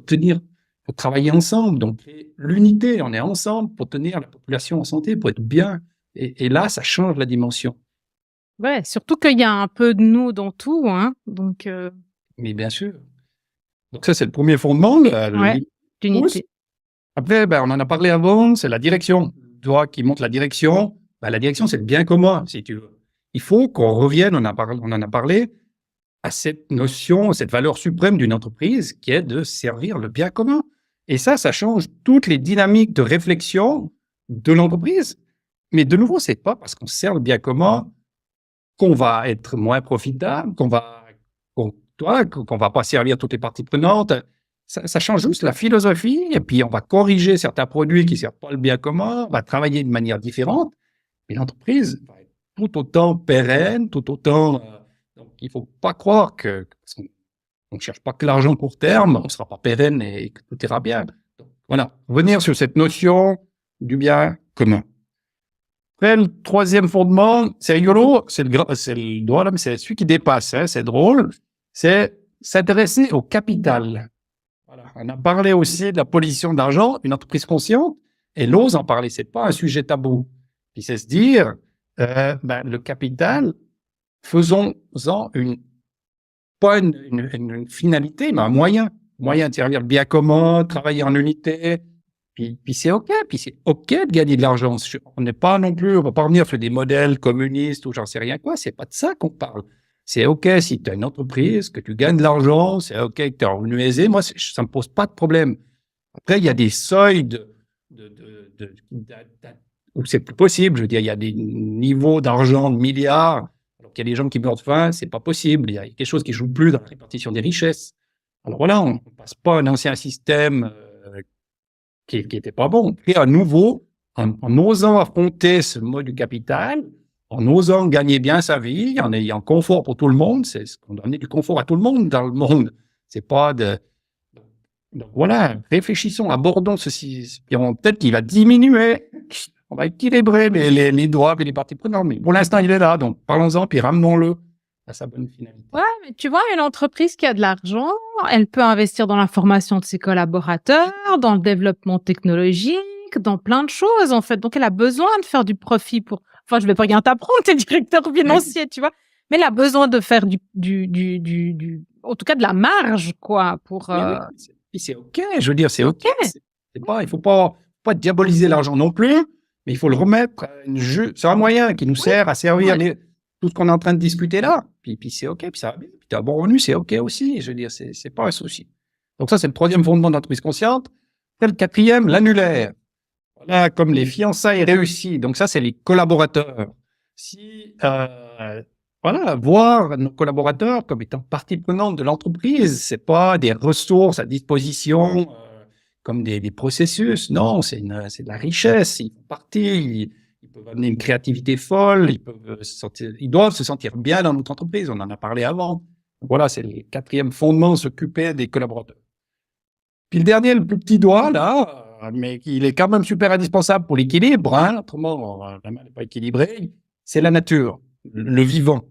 S2: travailler ensemble. Donc, l'unité, on est ensemble pour tenir la population en santé, pour être bien. Et là, ça change la dimension.
S3: Ouais, surtout qu'il y a un peu de nous dans tout, hein. Donc,
S2: Mais bien sûr. Donc ça, c'est le premier fondement.
S3: l'unité.
S2: Après, on en a parlé avant, c'est la direction. Le doigt qui montre la direction. La direction, c'est le bien commun, si tu veux. Il faut qu'on revienne, on en a parlé, à cette notion, cette valeur suprême d'une entreprise qui est de servir le bien commun. Et ça change toutes les dynamiques de réflexion de l'entreprise. Mais de nouveau, c'est pas parce qu'on sert le bien commun qu'on va être moins profitable, qu'on va pas servir toutes les parties prenantes. Ça change juste la philosophie, et puis on va corriger certains produits qui servent pas le bien commun, on va travailler de manière différente. Mais l'entreprise va être tout autant pérenne, tout autant... donc, il faut pas croire on cherche pas que l'argent court terme, on sera pas pérenne et que tout ira bien. Donc, voilà, revenir sur cette notion du bien commun. Après, le troisième fondement, c'est rigolo, c'est le doigt là, mais c'est celui qui dépasse, hein, c'est drôle, c'est s'intéresser au capital. Voilà. On a parlé aussi de la pollution d'argent, une entreprise consciente, elle ose en parler. C'est pas un sujet tabou. Puis c'est se dire, le capital, faisons-en pas une finalité, mais un moyen de servir le bien commun, travailler en unité. Puis c'est OK. Puis c'est OK de gagner de l'argent. On n'est pas non plus, on va pas revenir sur des modèles communistes ou j'en sais rien quoi. C'est pas de ça qu'on parle. C'est OK si tu as une entreprise, que tu gagnes de l'argent, c'est OK que tu as un revenu aisé. Moi, ça me pose pas de problème. Après, il y a des seuils où c'est plus possible. Je veux dire, il y a des niveaux d'argent de milliards. Alors qu'il y a des gens qui meurent de faim, c'est pas possible. Il y a quelque chose qui joue plus dans la répartition des richesses. Alors voilà, on passe pas un ancien système qui était pas bon. On crée un nouveau en osant affronter ce mode du capital, en osant gagner bien sa vie, en ayant confort pour tout le monde. C'est ce qu'on doit amener du confort à tout le monde dans le monde. C'est pas de... Donc voilà, réfléchissons, abordons ceci. Puis peut-être qu'il va diminuer. On va équilibrer les droits et les parties prenantes. Mais pour l'instant, il est là. Donc parlons-en, puis ramenons-le à sa bonne finalité.
S3: Ouais, mais tu vois, une entreprise qui a de l'argent, elle peut investir dans la formation de ses collaborateurs, dans le développement technologique, dans plein de choses, en fait. Donc, elle a besoin de faire du profit pour... Enfin, je vais pas rien t'apprendre, t'es directeur financier, tu vois. Mais elle a besoin de faire en tout cas, de la marge, quoi, pour...
S2: Puis c'est OK, je veux dire, c'est OK. Il faut pas diaboliser l'argent non plus, mais il faut le remettre c'est un moyen qui nous sert à servir tout ce qu'on est en train de discuter là. Puis c'est OK, puis ça va bien. Puis t'as un bon revenu, c'est OK aussi. Je veux dire, c'est pas un souci. Donc ça, c'est le troisième fondement d'entreprise consciente. Et le quatrième, l'annulaire. Voilà, comme les fiançailles réussies. Donc ça, c'est les collaborateurs. Voir nos collaborateurs comme étant partie prenante de l'entreprise, c'est pas des ressources à disposition comme des processus. Non, c'est de la richesse. Ils font partie. Ils peuvent amener une créativité folle. Ils doivent se sentir bien dans notre entreprise. On en a parlé avant. Voilà, c'est le quatrième fondement, s'occuper des collaborateurs. Puis le dernier, le plus petit doigt là, mais il est quand même super indispensable pour l'équilibre. Autrement, la main n'est pas équilibrée. C'est la nature, le vivant.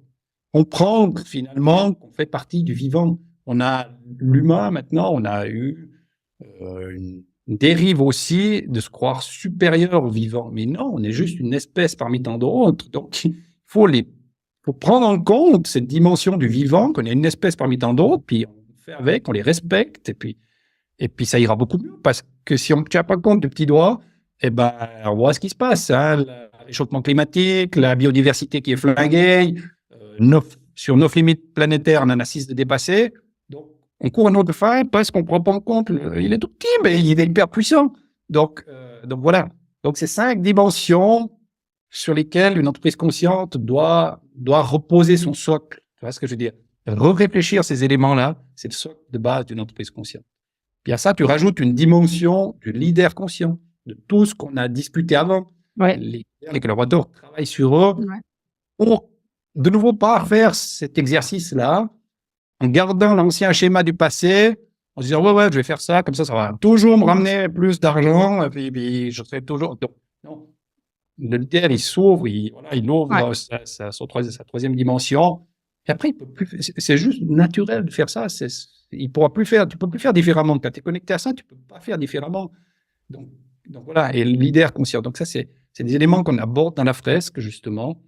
S2: Comprendre finalement qu'on fait partie du vivant. On a l'humain maintenant, on a eu une dérive aussi de se croire supérieur au vivant. Mais non, on est juste une espèce parmi tant d'autres. Donc, il faut prendre en compte cette dimension du vivant, qu'on est une espèce parmi tant d'autres, puis on fait avec, on les respecte, et puis ça ira beaucoup mieux. Parce que si on ne tient pas compte du petit doigt, on voit ce qui se passe. Le réchauffement climatique, la biodiversité qui est flinguée, sur 9 limites planétaires, on en a 6 de dépassées. Donc, on court un autre fin parce qu'on ne prend pas en compte. Il est tout petit, mais il est hyper puissant. Donc voilà. Donc, c'est 5 dimensions sur lesquelles une entreprise consciente doit reposer son socle. Tu vois ce que je veux dire? Réfléchir ces éléments-là, c'est le socle de base d'une entreprise consciente. Puis à ça, tu rajoutes une dimension du leader conscient, de tout ce qu'on a discuté avant.
S3: Ouais.
S2: Les collaborateurs travaillent sur eux pour de nouveau pas faire cet exercice-là en gardant l'ancien schéma du passé, en se disant ouais, je vais faire ça, comme ça va toujours me ramener plus d'argent, et puis je serai toujours... Non. Le leader, il s'ouvre, il ouvre sa troisième dimension, et après, il peut plus, c'est juste naturel de faire ça, tu peux plus faire différemment. Quand tu es connecté à ça, tu peux pas faire différemment. Donc voilà, et le leader conscient. Donc ça, c'est des éléments qu'on aborde dans la fresque, justement.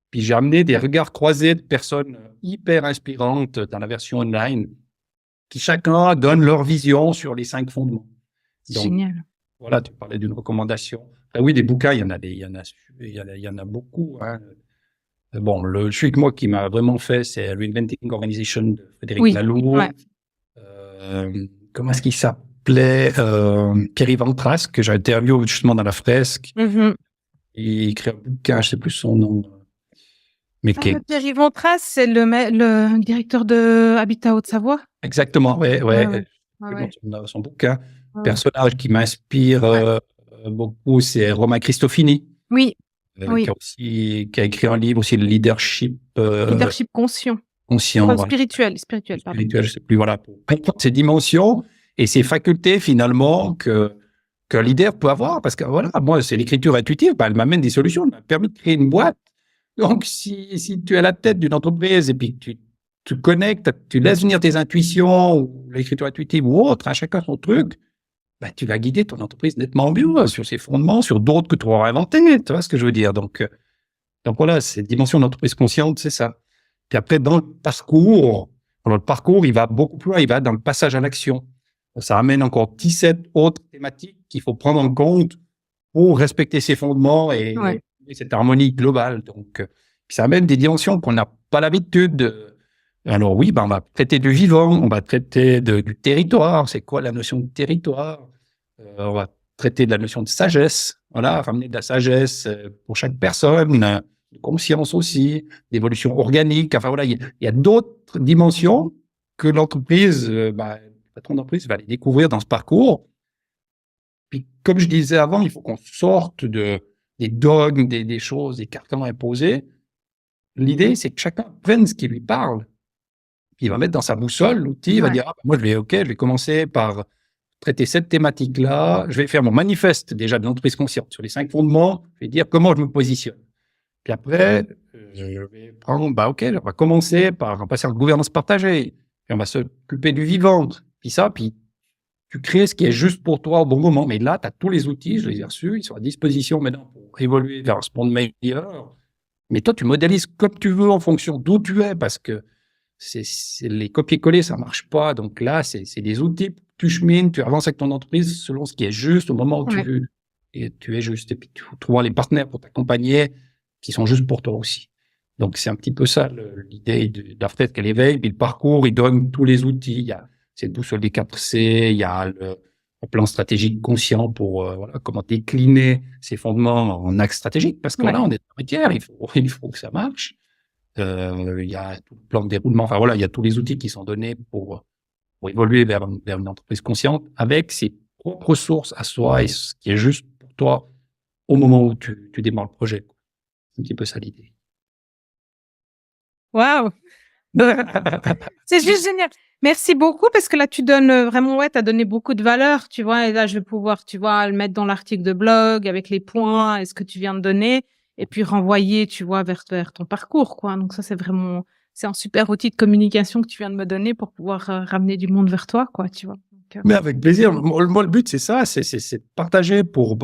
S2: Puis j'ai amené des regards croisés de personnes hyper inspirantes dans la version online, qui chacun donne leur vision sur les 5 fondements. Donc,
S3: génial.
S2: Voilà, tu parlais d'une recommandation. Oui, des bouquins, il y en a beaucoup. Bon, celui que moi qui m'a vraiment fait, c'est Reinventing Organization de Frédéric Laloux.
S3: Ouais.
S2: Comment est-ce qu'il s'appelait? Pierre-Yves Antras, que j'ai interviewé justement dans la fresque.
S3: Mm-hmm.
S2: Il écrit un bouquin, je sais plus son nom. Mais
S3: Pierre-Yves Antras, c'est le directeur de Habitat Haute-Savoie.
S2: Exactement, ouais. Son bouquin. Personnage qui m'inspire beaucoup, c'est Romain Cristofini.
S3: Oui.
S2: Qui a écrit un livre aussi, le leadership.
S3: Leadership conscient.
S2: Voilà.
S3: Spirituel, pardon.
S2: Spirituel, je sais plus, voilà. Pour comprendre ces dimensions et ces facultés, finalement, qu'un leader peut avoir. Parce que, voilà, moi, c'est l'écriture intuitive, elle m'amène des solutions, elle m'a permis de créer une boîte. Donc, si tu es à la tête d'une entreprise et puis que tu connectes, tu laisses venir tes intuitions ou l'écriture intuitive ou autre, à chacun son truc, bah, tu vas guider ton entreprise nettement mieux sur ses fondements, sur d'autres que tu auras inventés. Tu vois ce que je veux dire? Donc voilà, cette dimension d'entreprise consciente, c'est ça. Puis après, dans le parcours, il va beaucoup plus loin, il va dans le passage à l'action. Ça amène encore 17 autres thématiques qu'il faut prendre en compte pour respecter ses fondements et cette harmonie globale. Donc, puis ça amène des dimensions qu'on n'a pas l'habitude de. Alors oui, on va traiter du vivant, on va traiter du territoire. C'est quoi la notion de territoire? On va traiter de la notion de sagesse. Voilà, ramener de la sagesse pour chaque personne, de conscience aussi, d'évolution organique. Enfin voilà, il y a d'autres dimensions que l'entreprise, le patron d'entreprise va les découvrir dans ce parcours. Puis, comme je disais avant, il faut qu'on sorte des dogmes, des choses, des carcans imposés. L'idée, c'est que chacun prenne ce qui lui parle. Il va mettre dans sa boussole l'outil, il va dire, moi, je vais commencer par traiter cette thématique-là. Je vais faire mon manifeste déjà de l'entreprise consciente sur les 5 fondements. Je vais dire comment je me positionne. Puis après, je vais prendre, on va commencer par passer en gouvernance partagée. Puis on va s'occuper du vivant. Puis tu crées ce qui est juste pour toi au bon moment. Mais là, tu as tous les outils, je les ai reçus, ils sont à disposition maintenant pour évoluer vers ce monde meilleur. Mais toi, tu modélises comme tu veux en fonction d'où tu es, parce que c'est les copier-coller, ça marche pas. Donc là, c'est des outils, tu chemines, tu avances avec ton entreprise selon ce qui est juste au moment où tu es juste. Et puis tu trouves les partenaires pour t'accompagner qui sont juste pour toi aussi. Donc c'est un petit peu ça l'idée de la fête qu'elle éveille. Puis le parcours, il donne tous les outils. Il y a cette boussole des 4C, il y a le plan stratégique conscient pour comment décliner ses fondements en axe stratégique. Parce que là, on est en matière, il faut que ça marche. Il y a tout le plan de déroulement. Enfin voilà, il y a tous les outils qui sont donnés pour évoluer vers une entreprise consciente avec ses propres ressources à soi et ce qui est juste pour toi au moment où tu démarres le projet. C'est un petit peu ça l'idée.
S3: Waouh! C'est juste génial. Merci beaucoup parce que là, tu donnes vraiment, t'as donné beaucoup de valeur, tu vois, et là, je vais pouvoir, tu vois, le mettre dans l'article de blog avec les points et ce que tu viens de donner et puis renvoyer, tu vois, vers ton parcours, quoi. Donc ça, c'est un super outil de communication que tu viens de me donner pour pouvoir ramener du monde vers toi, quoi, tu vois. Donc,
S2: mais avec plaisir. Moi, le but, c'est ça, c'est de partager pour,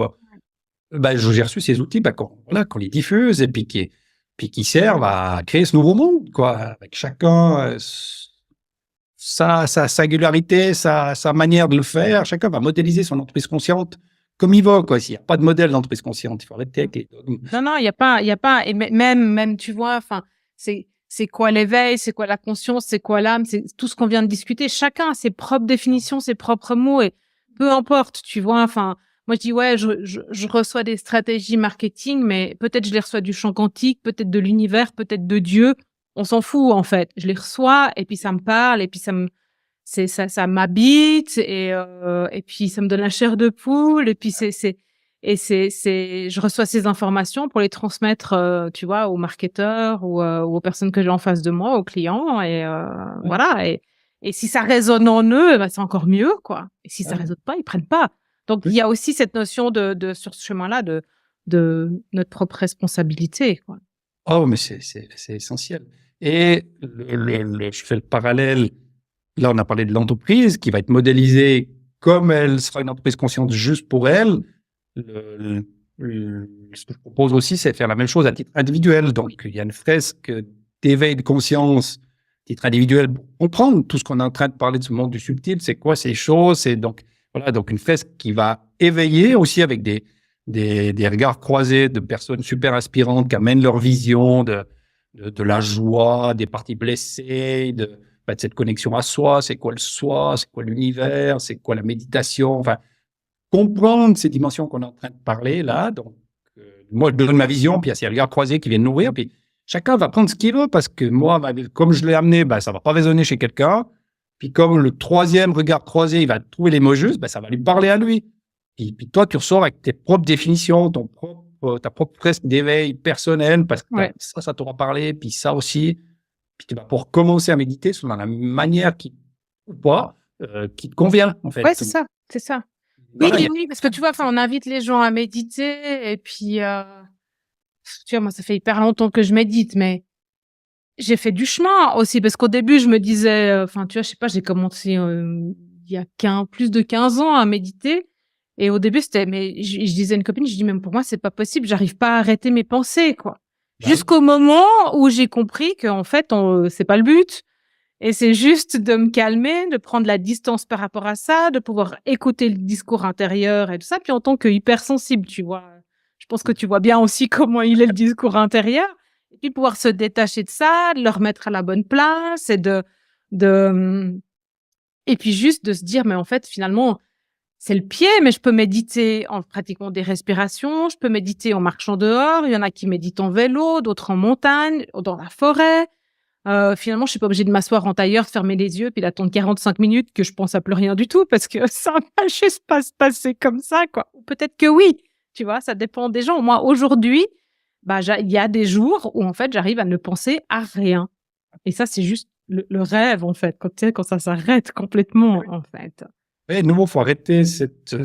S2: j'ai reçu ces outils, qu'on les diffuse et puis qui servent à créer ce nouveau monde, quoi, avec chacun sa singularité, sa manière de le faire. Chacun va modéliser son entreprise consciente comme il va, quoi. S'il n'y a pas de modèle d'entreprise consciente, il faut arrêter avec les dogmes.
S3: Non, il y a pas, et même, tu vois, enfin, c'est quoi l'éveil, c'est quoi la conscience, c'est quoi l'âme, c'est tout ce qu'on vient de discuter. Chacun a ses propres définitions, ses propres mots, et peu importe, tu vois, enfin, moi, je dis, je reçois des stratégies marketing, mais peut-être je les reçois du champ quantique, peut-être de l'univers, peut-être de Dieu. On s'en fout, en fait. Je les reçois, et puis ça me parle, et puis ça m'habite, et puis ça me donne la chair de poule, et puis je reçois ces informations pour les transmettre, tu vois, aux marketeurs ou aux personnes que j'ai en face de moi, aux clients, et voilà. Et si ça résonne en eux, c'est encore mieux, quoi. Et si ça résonne pas, ils prennent pas. Donc, il y a aussi cette notion sur ce chemin-là, de notre propre responsabilité, quoi.
S2: Oh, mais c'est essentiel. Et je fais le parallèle. Là, on a parlé de l'entreprise qui va être modélisée comme elle sera une entreprise consciente juste pour elle. Ce que je propose aussi, c'est de faire la même chose à titre individuel. Donc, il y a une fresque d'éveil de conscience à titre individuel pour comprendre tout ce qu'on est en train de parler de ce monde du subtil. C'est quoi ces choses? C'est donc une fresque qui va éveiller aussi avec des regards croisés de personnes super inspirantes qui amènent leur vision de la joie, des parties blessées, de cette connexion à soi. C'est quoi le soi? C'est quoi l'univers? C'est quoi la méditation? Enfin, comprendre ces dimensions qu'on est en train de parler là. Donc, moi, je donne ma vision, puis il y a ces regards croisés qui viennent nourrir, puis chacun va prendre ce qu'il veut, parce que moi, comme je l'ai amené, ça va pas résonner chez quelqu'un. Puis comme le troisième regard croisé, il va trouver les mots justes, ça va lui parler à lui. Puis toi, tu ressors avec tes propres définitions, ta propre fresque d'éveil personnel, parce que ça t'aura parlé, puis ça aussi. Puis tu vas pouvoir commencer à méditer selon la manière qui te convient, en fait.
S3: Ouais, c'est ça.
S2: Voilà,
S3: Oui, parce que tu vois, on invite les gens à méditer, et puis, tu vois, moi, ça fait hyper longtemps que je médite, mais j'ai fait du chemin aussi parce qu'au début, je me disais, enfin, tu vois, je sais pas, j'ai commencé il y a plus de 15 ans à méditer. Et au début, mais je disais à une copine, je dis, même pour moi, c'est pas possible, j'arrive pas à arrêter mes pensées, quoi.
S2: Bah oui.
S3: Jusqu'au moment où j'ai compris qu'en fait, c'est pas le but. Et c'est juste de me calmer, de prendre la distance par rapport à ça, de pouvoir écouter le discours intérieur et tout ça. Puis en tant que hypersensible, tu vois, je pense que tu vois bien aussi comment il est le discours intérieur. Et puis pouvoir se détacher de ça, de le remettre à la bonne place et de, et puis juste de se dire, mais en fait, finalement, c'est le pied, mais je peux méditer en pratiquant des respirations, je peux méditer en marchant dehors. Il y en a qui méditent en vélo, d'autres en montagne, dans la forêt. Finalement, je suis pas obligée de m'asseoir en tailleur, de fermer les yeux, puis d'attendre 45 minutes que je pense à plus rien du tout, parce que ça va juste pas se passer comme ça, quoi. Ou peut-être que oui, tu vois, ça dépend des gens. Moi, aujourd'hui, bah, il y a des jours où, en fait, j'arrive à ne penser à rien. Et ça, c'est juste le rêve, en fait, quand, tu sais, quand ça s'arrête complètement, en fait.
S2: Et de nouveau, faut arrêter cette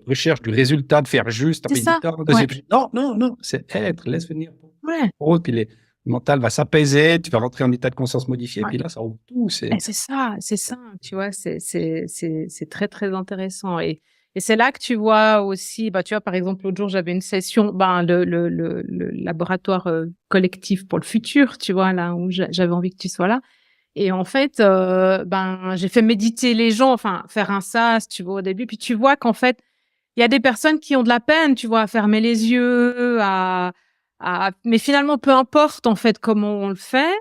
S2: recherche du résultat, de faire juste en
S3: C'est ça.
S2: méditant.
S3: Ouais.
S2: Non, non, non, c'est être, laisse venir.
S3: Ouais.
S2: Puis le mental va s'apaiser, tu vas rentrer en état de conscience modifié,
S3: Ouais.
S2: puis là, ça ouvre tout.
S3: Et c'est ça, tu vois, c'est très, très intéressant. Et c'est là que tu vois aussi, bah, tu vois, par exemple, l'autre jour, j'avais une session, ben, le laboratoire collectif pour le futur, tu vois, là, où j'avais envie que tu sois là. Et en fait, ben, j'ai fait méditer les gens, enfin, faire un sas, tu vois, au début. Puis tu vois qu'en fait, il y a des personnes qui ont de la peine, tu vois, à fermer les yeux, mais finalement, peu importe, en fait, comment on le fait.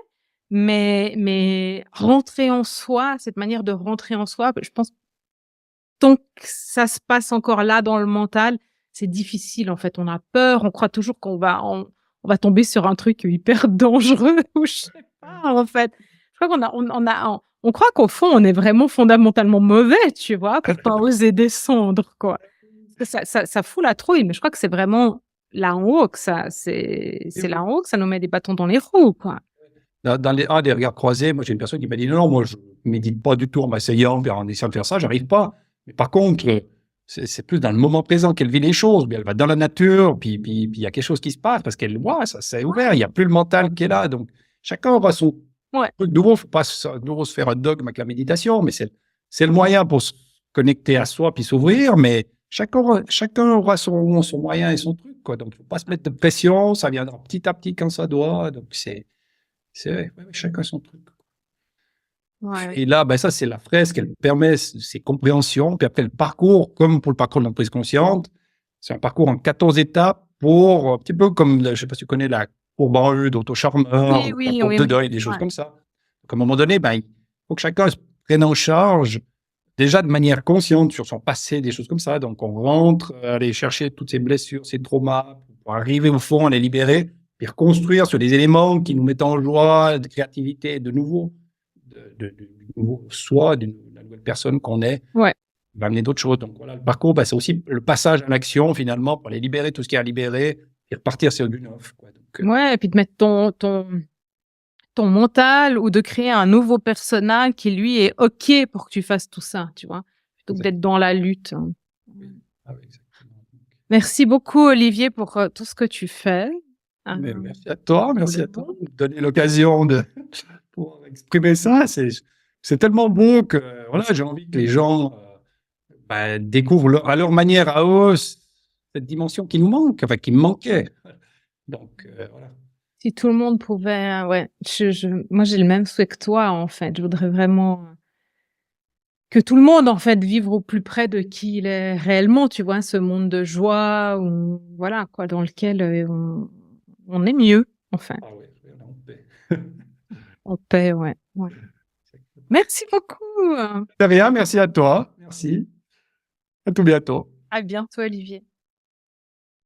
S3: Mais rentrer en soi, cette manière de rentrer en soi, je pense, tant que ça se passe encore là dans le mental, c'est difficile, en fait. On a peur, on croit toujours on va tomber sur un truc hyper dangereux ou je sais pas, en fait. Je crois on croit qu'au fond, on est vraiment fondamentalement mauvais, tu vois, pour pas oser descendre, quoi. Parce que ça fout la trouille, mais je crois que c'est vraiment là en haut que c'est là en haut que ça nous met des bâtons dans les roues, quoi.
S2: Dans les regards croisés, moi, j'ai une personne qui m'a dit, non, moi, je médite pas du tout en m'asseyant, puis en essayant de faire ça, j'arrive pas. Mais par contre, c'est plus dans le moment présent qu'elle vit les choses. Mais elle va dans la nature, puis il y a quelque chose qui se passe parce qu'elle voit, ça s'est ouvert. Il y a plus le mental qui est là. Donc, chacun aura son
S3: Ouais.
S2: truc. Nouveau, faut pas nouveau se faire un dogme avec la méditation, mais c'est le moyen pour se connecter à soi puis s'ouvrir. Mais chacun aura son moyen et son truc, quoi. Donc, faut pas se mettre de pression. Ça viendra petit à petit quand ça doit. Donc, c'est vrai, ouais, chacun son truc.
S3: Ouais.
S2: Et là, ben ça, c'est la fresque, elle permet ces compréhensions. Puis après, le parcours, comme pour le parcours de l'entreprise consciente, c'est un parcours en 14 étapes pour, un petit peu comme, je sais pas si tu connais la courbe en U d'auto-charmeur,
S3: Oui,
S2: la
S3: oui,
S2: courbe
S3: oui,
S2: de
S3: oui.
S2: deuil, des choses
S3: Ouais.
S2: comme ça. Donc, à un moment donné, ben, il faut que chacun se prenne en charge, déjà de manière consciente sur son passé, des choses comme ça. Donc, on rentre, aller chercher toutes ces blessures, ces traumas, pour arriver au fond, à les libérer, puis reconstruire sur des éléments qui nous mettent en joie, de créativité, de nouveau, du nouveau soi, de la nouvelle personne qu'on est,
S3: Ouais.
S2: va amener d'autres choses. Donc voilà, le parcours, ben, c'est aussi le passage à l'action finalement pour aller libérer tout ce qui est à libérer et repartir sur du neuf, quoi. Donc,
S3: Ouais, et puis de mettre ton mental ou de créer un nouveau personnage qui, lui, est OK pour que tu fasses tout ça, tu vois? Plutôt que d'être dans la lutte.
S2: ah oui, exactement.
S3: Merci beaucoup, Olivier, pour tout ce que tu fais.
S2: Mais merci à toi de me donner l'occasion de pouvoir exprimer ça. C'est tellement beau que voilà, j'ai envie que les gens ben, découvrent à leur manière à eux cette dimension qui nous manque, enfin qui me manquait. Donc voilà.
S3: Si tout le monde pouvait, ouais, moi, j'ai le même souhait que toi, en fait. Je voudrais vraiment que tout le monde, en fait, vivre au plus près de qui il est réellement, tu vois, ce monde de joie, ou voilà, quoi, dans lequel on est mieux, en fait.
S2: Ah oui, on est en paix.
S3: En paix, ouais. Ouais. Merci beaucoup.
S2: De rien, merci à toi. Merci. À tout bientôt.
S3: À bientôt, Olivier.